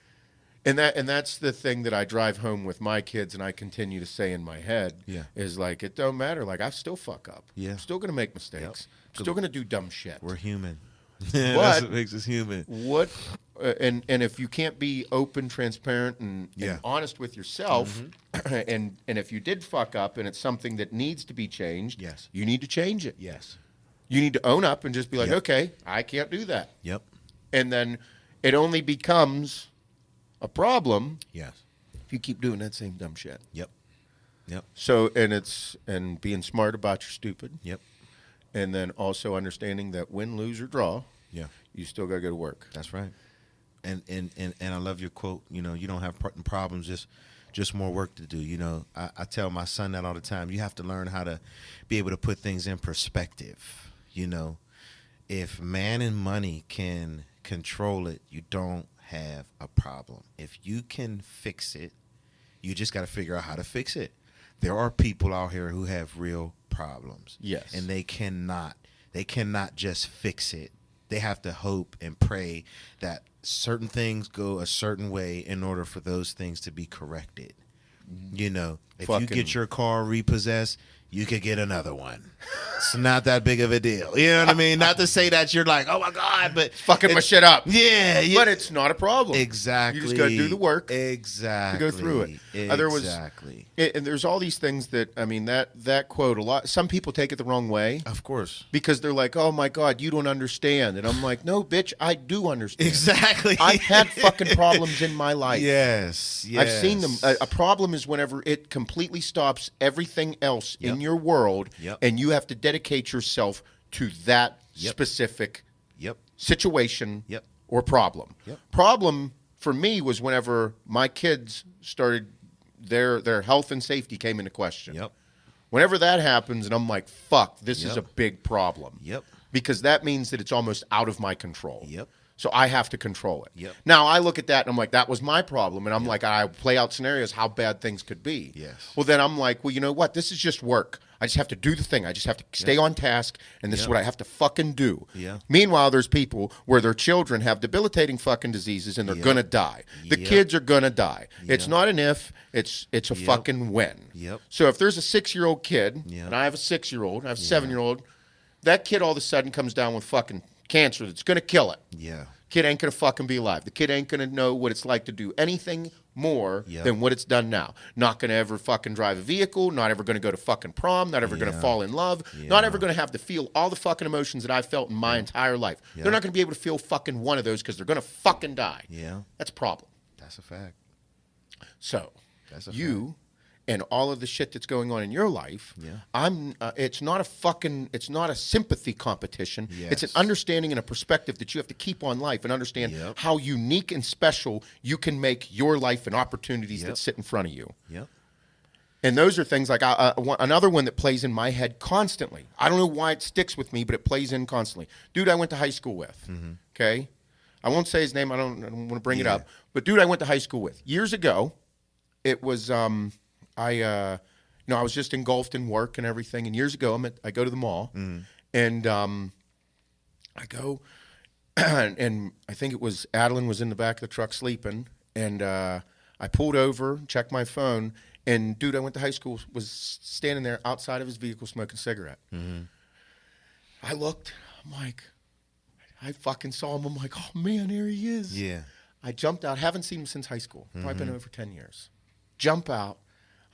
Speaker 4: And that's the thing that I drive home with my kids and I continue to say in my head is like, it don't matter. Like, I still fuck up.
Speaker 5: Yeah.
Speaker 4: I'm still going to make mistakes. I'm still going to do dumb shit.
Speaker 5: We're human.
Speaker 4: But
Speaker 5: That's what makes us human.
Speaker 4: What and if you can't be open, transparent, and honest with yourself, and if you did fuck up and it's something that needs to be changed,
Speaker 5: Yes.
Speaker 4: you need to change it.
Speaker 5: Yes.
Speaker 4: You need to own up and just be like,
Speaker 5: Yep.
Speaker 4: okay, I can't do that.
Speaker 5: Yep.
Speaker 4: And then it only becomes a problem
Speaker 5: Yes.
Speaker 4: if you keep doing that same dumb shit.
Speaker 5: Yep. Yep.
Speaker 4: So and being smart about your stupid.
Speaker 5: Yep.
Speaker 4: And then also understanding that win, lose, or draw,
Speaker 5: Yeah.
Speaker 4: you still got to go to work.
Speaker 5: That's right. And I love your quote. You know, you don't have problems, just more work to do. You know, I tell my son that all the time. You have to learn how to be able to put things in perspective. You know, if man and money can control it, you don't have a problem. If you can fix it, you just got to figure out how to fix it. There are people out here who have real problems.
Speaker 4: Yes.
Speaker 5: And they cannot just fix it. They have to hope and pray that certain things go a certain way in order for those things to be corrected. You know, if you get your car repossessed, you could get another one. It's not that big of a deal. You know what I mean? Not to say that you're like, oh my God, but
Speaker 4: Fucking my shit up.
Speaker 5: Yeah, yeah.
Speaker 4: But it's not a problem.
Speaker 5: Exactly.
Speaker 4: You just got to do the work.
Speaker 5: Exactly.
Speaker 4: To go through it.
Speaker 5: Exactly.
Speaker 4: And there's all these things that, I mean, that quote, a lot, some people take it the wrong way.
Speaker 5: Of course.
Speaker 4: Because they're like, oh my God, you don't understand. And I'm like, no, bitch, I do understand.
Speaker 5: Exactly.
Speaker 4: I've had fucking problems in my life.
Speaker 5: Yes.
Speaker 4: I've seen them. A problem is whenever it completely stops everything else in your world, and you have to dedicate yourself to that specific situation or problem. Problem for me was whenever my kids started, their health and safety came into question. Whenever that happens, and I'm like, fuck, this is a big problem. Because that means that it's almost out of my control. So I have to control it. Now I look at that and I'm like, that was my problem. And I'm like, I play out scenarios how bad things could be. Well, then I'm like, well, you know what? This is just work. I just have to do the thing. I just have to stay on task, and this is what I have to fucking do.
Speaker 5: Yeah.
Speaker 4: Meanwhile, there's people where their children have debilitating fucking diseases, and they're gonna die. The kids are gonna die. It's not an if, it's a fucking when.
Speaker 5: Yep.
Speaker 4: So if there's a 6-year-old kid,
Speaker 5: Yep.
Speaker 4: and I have a 6-year-old, I have a 7-year-old, that kid all of a sudden comes down with fucking cancer that's gonna kill it.
Speaker 5: Yeah.
Speaker 4: Kid ain't gonna fucking be alive. The kid ain't gonna know what it's like to do anything more than what it's done now. Not gonna ever fucking drive a vehicle, not ever gonna go to fucking prom, not ever gonna fall in love, not ever gonna have to feel all the fucking emotions that I've felt in my entire life. They're not gonna be able to feel fucking one of those because they're gonna fucking die.
Speaker 5: Yeah.
Speaker 4: That's a problem.
Speaker 5: That's a fact.
Speaker 4: So
Speaker 5: That's a
Speaker 4: you and all of the shit that's going on in your life, it's not a sympathy competition. It's an understanding and a perspective that you have to keep on life and understand how unique and special you can make your life and opportunities that sit in front of you.
Speaker 5: Yep.
Speaker 4: And those are things like another one that plays in my head constantly. I don't know why it sticks with me, but it plays in constantly. Dude I went to high school with, okay? I won't say his name. I don't want to bring it up. But dude I went to high school with. Years ago, it was... I was just engulfed in work and everything. And years ago, I go to the mall, and I go, and I think it was Adeline was in the back of the truck sleeping, and I pulled over, checked my phone, and dude I went to high school was standing there outside of his vehicle smoking a cigarette. I looked, I'm like, I fucking saw him. I'm like, oh man, there he is.
Speaker 5: Yeah.
Speaker 4: I jumped out. Haven't seen him since high school. Probably been over 10 years. Jump out.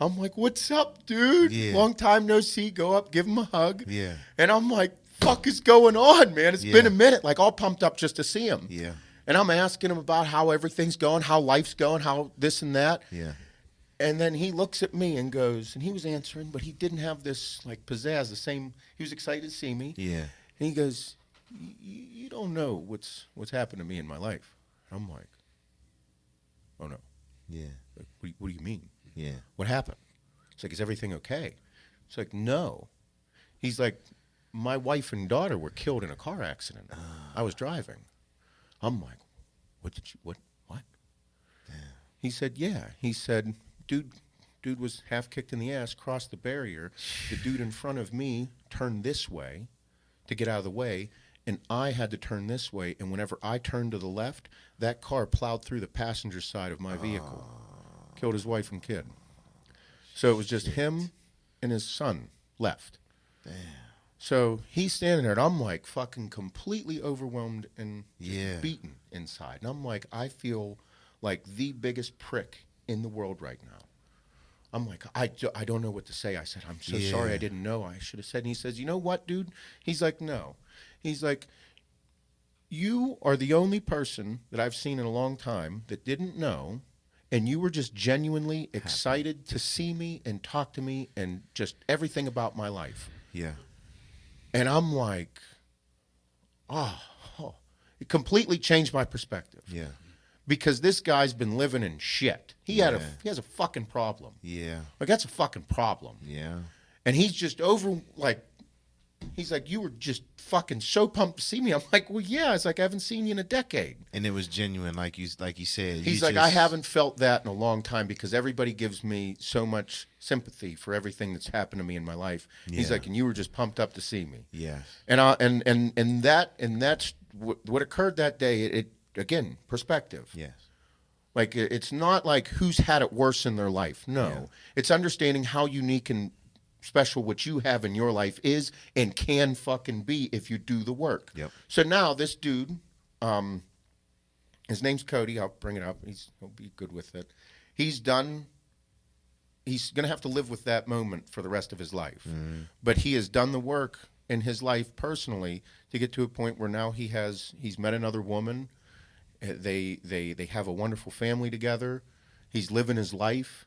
Speaker 4: I'm like, what's up, dude?
Speaker 5: Yeah.
Speaker 4: Long time no see. Go up, give him a hug.
Speaker 5: Yeah.
Speaker 4: And I'm like, fuck is going on, man? It's been a minute. Like, all pumped up just to see him.
Speaker 5: Yeah.
Speaker 4: And I'm asking him about how everything's going, how life's going, how this and that.
Speaker 5: Yeah.
Speaker 4: And then he looks at me and goes, and he was answering, but he didn't have this, like, pizzazz, the same. He was excited to see me.
Speaker 5: Yeah.
Speaker 4: And he goes, you don't know what's happened to me in my life. I'm like, oh, no.
Speaker 5: Yeah.
Speaker 4: Like, what do you mean?
Speaker 5: Yeah.
Speaker 4: What happened? It's like, is everything okay? It's like, no. He's like, my wife and daughter were killed in a car accident. I was driving. I'm like, what? Damn. He said, yeah. He said, dude was half kicked in the ass, crossed the barrier. The dude in front of me turned this way to get out of the way, and I had to turn this way. And whenever I turned to the left, that car plowed through the passenger side of my vehicle. Killed his wife and kid. So it was just him and his son left.
Speaker 5: Damn.
Speaker 4: So he's standing there, and I'm like fucking completely overwhelmed and beaten inside. And I'm like, I feel like the biggest prick in the world right now. I'm like, I don't know what to say. I said, I'm so sorry, I didn't know. I should have said. And he says, you know what, dude? He's like, no. He's like, you are the only person that I've seen in a long time that didn't know. And you were just genuinely excited to see me and talk to me and just everything about my life.
Speaker 5: Yeah.
Speaker 4: And I'm like, it completely changed my perspective.
Speaker 5: Yeah.
Speaker 4: Because this guy's been living in shit. He has a fucking problem.
Speaker 5: Yeah.
Speaker 4: Like, that's a fucking problem.
Speaker 5: Yeah.
Speaker 4: And he's just he's like, you were just fucking so pumped to see me. I'm like, well, yeah. It's like, I haven't seen you in a decade.
Speaker 5: And it was genuine, like you said.
Speaker 4: He's like, I haven't felt that in a long time because everybody gives me so much sympathy for everything that's happened to me in my life. Yeah. He's like, and you were just pumped up to see me.
Speaker 5: Yeah.
Speaker 4: And that's what occurred that day. It again, perspective.
Speaker 5: Yes.
Speaker 4: Like, it's not like who's had it worse in their life. No. Yeah. It's understanding how unique and special what you have in your life is and can fucking be if you do the work.
Speaker 5: Yep.
Speaker 4: So now this dude, his name's Cody. I'll bring it up. He'll be good with it. He's done. He's going to have to live with that moment for the rest of his life. Mm-hmm. But he has done the work in his life personally to get to a point where now he's met another woman. They have a wonderful family together. He's living his life.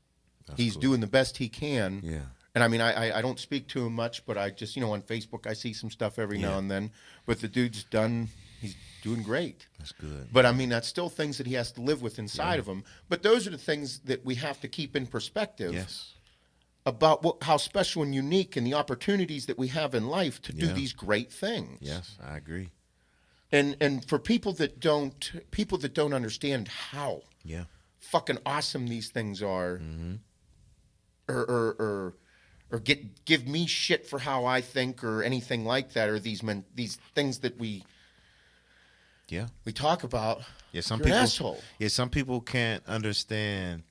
Speaker 4: He's cool. Doing the best he can.
Speaker 5: Yeah.
Speaker 4: And I mean, I don't speak to him much, but I just, on Facebook, I see some stuff every now and then. But the dude's he's doing great.
Speaker 5: That's good.
Speaker 4: But I mean, that's still things that he has to live with inside of him. But those are the things that we have to keep in perspective.
Speaker 5: Yes.
Speaker 4: About how special and unique and the opportunities that we have in life to do these great things.
Speaker 5: Yes, I agree.
Speaker 4: And for people that don't understand how fucking awesome these things are, or or give me shit for how I think or anything like that, or these things that we talk about.
Speaker 5: Yeah, some
Speaker 4: you're
Speaker 5: people
Speaker 4: an asshole.
Speaker 5: Yeah, some people can't understand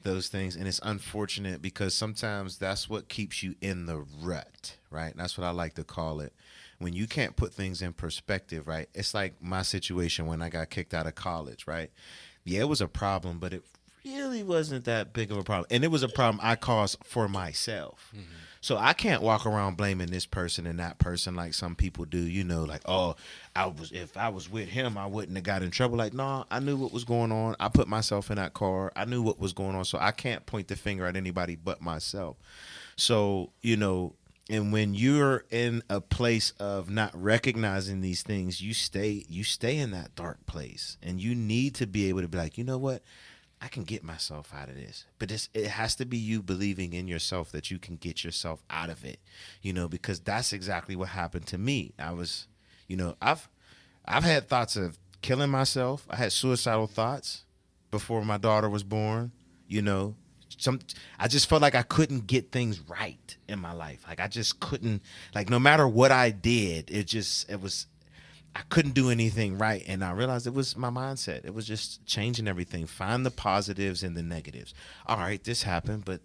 Speaker 5: those things, and it's unfortunate because sometimes that's what keeps you in the rut, right? And that's what I like to call it. When you can't put things in perspective, right? It's like my situation when I got kicked out of college, right? Yeah, it was a problem, but it really wasn't that big of a problem. And it was a problem I caused for myself. Mm-hmm. So I can't walk around blaming this person and that person like some people do, you know, like, oh, if I was with him, I wouldn't have got in trouble. Like, no, I knew what was going on. I put myself in that car. I knew what was going on. So I can't point the finger at anybody but myself. So, you know, and when you're in a place of not recognizing these things, you stay in that dark place, and you need to be able to be like, you know what? I can get myself out of this. But it has to be you believing in yourself that you can get yourself out of it, you know, because that's exactly what happened to me. I was, you know, I've had thoughts of killing myself. I had suicidal thoughts before my daughter was born, you know. I just felt like I couldn't get things right in my life. Like I just couldn't, like no matter what I did, I couldn't do anything right. And I realized it was my mindset. It was just changing everything. Find the positives and the negatives. All right, this happened, but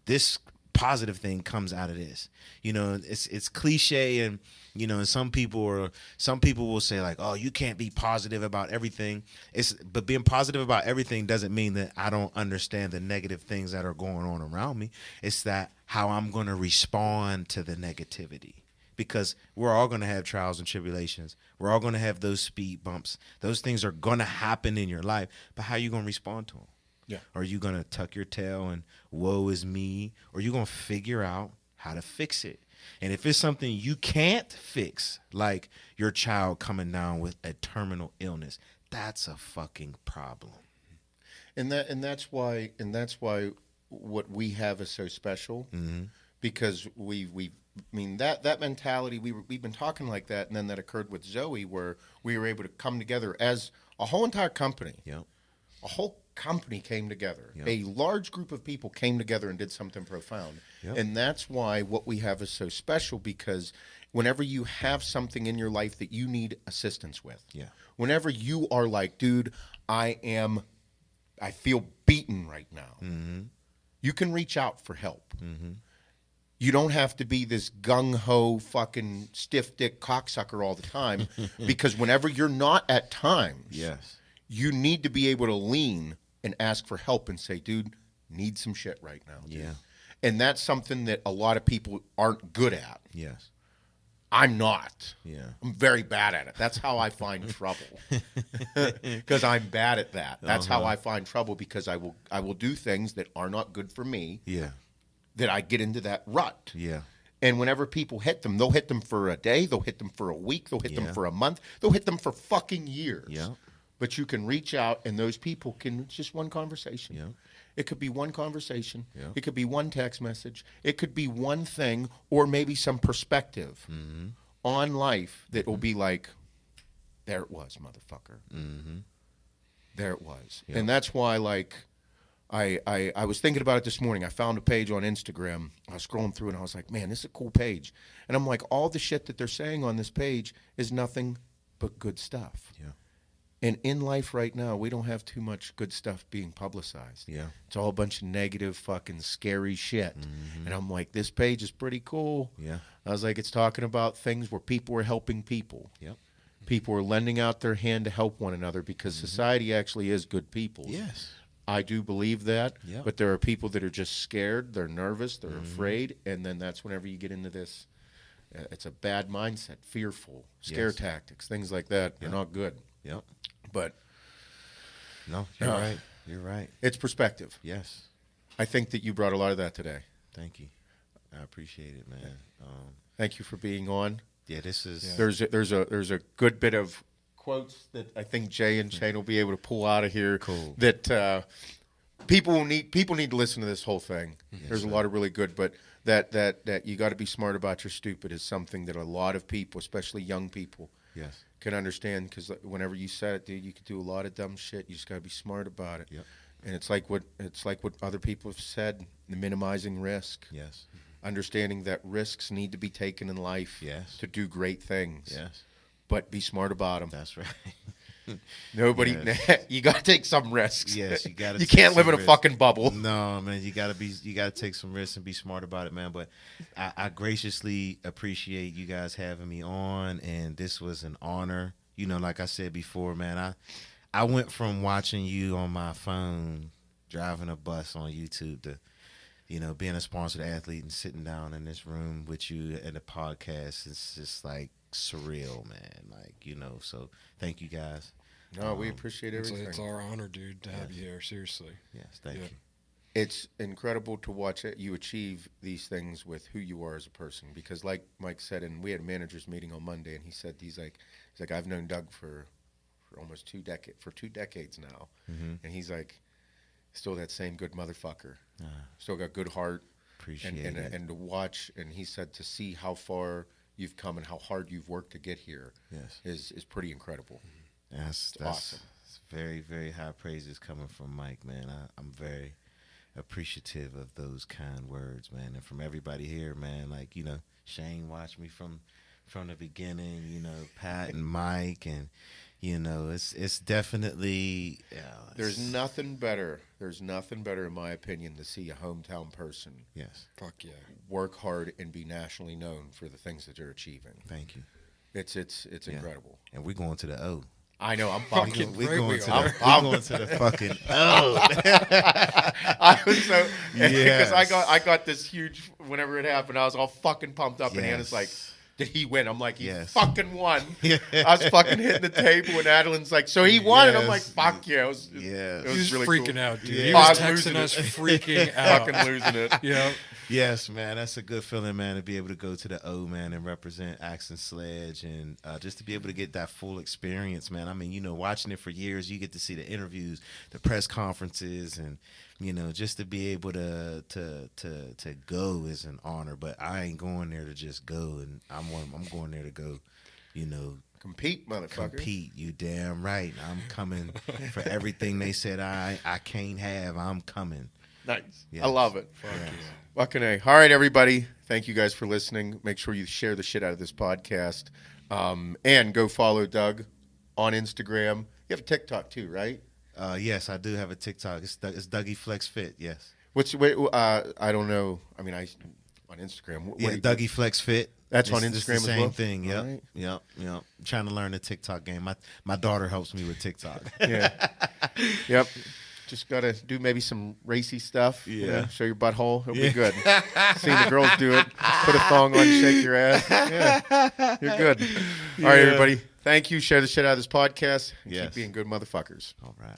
Speaker 5: this positive thing comes out of this. You know, it's cliche, and you know, and some people will say like, oh, you can't be positive about everything. But being positive about everything doesn't mean that I don't understand the negative things that are going on around me. It's that how I'm going to respond to the negativity. Because we're all going to have trials and tribulations. We're all going to have those speed bumps. Those things are going to happen in your life. But how are you going to respond to them? Yeah. Are you going to tuck your tail and woe is me? Or are you going to figure out how to fix it? And if it's something you can't fix, like your child coming down with a terminal illness, that's a fucking problem.
Speaker 4: And that's why what we have is so special. Mm-hmm. Because that mentality, we've been talking like that, and then that occurred with Zoe, where we were able to come together as a whole entire company. Yep. A whole company came together. Yep. A large group of people came together and did something profound. Yep. And that's why what we have is so special, because whenever you have something in your life that you need assistance with, whenever you are like, dude, I feel beaten right now, mm-hmm. you can reach out for help. Mm-hmm. You don't have to be this gung-ho fucking stiff dick cocksucker all the time, because whenever you're not at times, you need to be able to lean and ask for help and say, dude, need some shit right now. Dude. Yeah. And that's something that a lot of people aren't good at. Yes. I'm not. Yeah. I'm very bad at it. That's how I find trouble. Because I'm bad at that. That's how I find trouble, because I will do things that are not good for me. Yeah. That I get into that rut. Yeah. And whenever people hit them, they'll hit them for a day, they'll hit them for a week, they'll hit them for a month, they'll hit them for fucking years. Yeah. But you can reach out, and those people it's just one conversation. Yeah. It could be one conversation. Yeah. It could be one text message. It could be one thing, or maybe some perspective on life that will be like, there it was, motherfucker. Mm-hmm. There it was. Yeah. And that's why, like, I was thinking about it this morning. I found a page on Instagram. I was scrolling through, and I was like, man, this is a cool page. And I'm like, all the shit that they're saying on this page is nothing but good stuff. Yeah. And in life right now, we don't have too much good stuff being publicized. Yeah. It's all a bunch of negative, fucking scary shit. Mm-hmm. And I'm like, this page is pretty cool. Yeah. I was like, it's talking about things where people are helping people. Yep. People are lending out their hand to help one another, because society actually is good people. Yes. I do believe that, but there are people that are just scared, they're nervous, they're afraid, and then that's whenever you get into this, it's a bad mindset, fearful, scare tactics, things like that. They're not good. Yep. But
Speaker 5: no, you're right. You're right.
Speaker 4: It's perspective.
Speaker 5: Yes.
Speaker 4: I think that you brought a lot of that today.
Speaker 5: Thank you. I appreciate it, man.
Speaker 4: Thank you for being on.
Speaker 5: Yeah, this is.
Speaker 4: Yeah. There's a good bit of quotes that I think Jay and Shane will be able to pull out of here. Cool. That people need to listen to this whole thing. Yes, there's a lot of really good, but that you got to be smart about your stupid is something that a lot of people, especially young people, can understand. Because whenever you said it, dude, you could do a lot of dumb shit. You just got to be smart about it. Yep. And it's like what other people have said, the minimizing risk. Yes. understanding that risks need to be taken in life
Speaker 5: Yes.
Speaker 4: to do great things.
Speaker 5: Yes.
Speaker 4: But be smart about them.
Speaker 5: That's right.
Speaker 4: Nobody, you got to take some risks.
Speaker 5: Yes, you got to.
Speaker 4: You can't live in a fucking bubble.
Speaker 5: No, man, you got to take some risks and be smart about it, man. But I graciously appreciate you guys having me on, and this was an honor. You know, like I said before, man, I went from watching you on my phone, driving a bus on YouTube, to, you know, being a sponsored athlete and sitting down in this room with you and the podcast. It's just like surreal, man. Like, you know, so thank you guys.
Speaker 4: No, we appreciate everything.
Speaker 1: It's our honor, dude, to have you here. Seriously.
Speaker 5: Yes, thank you.
Speaker 4: It's incredible to watch you achieve these things with who you are as a person. Because like Mike said, and we had a managers meeting on Monday, and he said, he's like, I've known Doug for almost 2 decades now.
Speaker 5: Mm-hmm.
Speaker 4: And he's like, still that same good motherfucker. Still got good heart.
Speaker 5: Appreciate it.
Speaker 4: And to watch, and he said to see how far you've come and how hard you've worked to get here is pretty incredible.
Speaker 5: That's
Speaker 4: awesome.
Speaker 5: It's very, very high praises coming from Mike, man. I'm very appreciative of those kind words, man. And from everybody here, man, like, you know, Shane watched me from the beginning, you know, Pat and Mike, and, you know, it's definitely
Speaker 4: There's nothing better in my opinion to see a hometown person
Speaker 1: Fuck yeah.
Speaker 4: work hard and be nationally known for the things that they're achieving.
Speaker 5: Thank you.
Speaker 4: It's incredible.
Speaker 5: And we're going to the O.
Speaker 4: I know, I'm fucking
Speaker 5: We're going to the fucking O.
Speaker 4: I was so because
Speaker 5: Yes.
Speaker 4: I got this huge whenever it happened, I was all fucking pumped up, and
Speaker 5: Yes.
Speaker 4: Hannah's like, did he win? I'm like, he
Speaker 5: Yes.
Speaker 4: fucking won. I was fucking hitting the table, and Adeline's like, so he won, and I'm like,
Speaker 5: Yes.
Speaker 4: fuck yeah. It was
Speaker 1: He was
Speaker 4: really
Speaker 1: freaking
Speaker 4: cool.
Speaker 1: out, dude.
Speaker 5: Yeah.
Speaker 1: He
Speaker 4: Oh,
Speaker 1: was
Speaker 4: I'm losing
Speaker 1: texting us
Speaker 4: it.
Speaker 1: freaking out.
Speaker 4: Fucking losing it.
Speaker 1: Yeah.
Speaker 5: Yes, man, that's a good feeling, man, to be able to go to the O, man, and represent Axe and Sledge, and just to be able to get that full experience, man. I mean, you know, watching it for years, you get to see the interviews, the press conferences, and, you know, just to be able to go is an honor. But I ain't going there to just go, and I'm going there to go, you know,
Speaker 4: Compete, motherfucker.
Speaker 5: compete. You damn right. I'm coming for everything they said I can't have. I'm coming.
Speaker 4: Nice.
Speaker 5: Yes.
Speaker 4: I love it.
Speaker 1: Fuck
Speaker 5: Yes.
Speaker 1: yeah.
Speaker 4: Fucking A. All right, everybody. Thank you guys for listening. Make sure you share the shit out of this podcast. And go follow Doug on Instagram. You have a TikTok too, right?
Speaker 5: Yes, I do have a TikTok. It's Dougie Flex Fit. Yes.
Speaker 4: I don't know. I mean, on Instagram. What do you-
Speaker 5: Dougie Flex Fit.
Speaker 4: That's on
Speaker 5: It's
Speaker 4: Instagram
Speaker 5: the
Speaker 4: as
Speaker 5: same
Speaker 4: well?
Speaker 5: thing. Yep.
Speaker 4: All right.
Speaker 5: Yep. I'm trying to learn the TikTok game. My daughter helps me with TikTok.
Speaker 4: Yeah. Yep. Just got to do maybe some racy stuff. You know,
Speaker 5: Yeah.
Speaker 4: show your butthole. It'll be good. Seeing the girls do it. Put a thong on, shake your ass. Yeah. You're good. All right, everybody. Thank you. Share the shit out of this podcast. And
Speaker 5: Yes.
Speaker 4: keep being good motherfuckers.
Speaker 5: All right.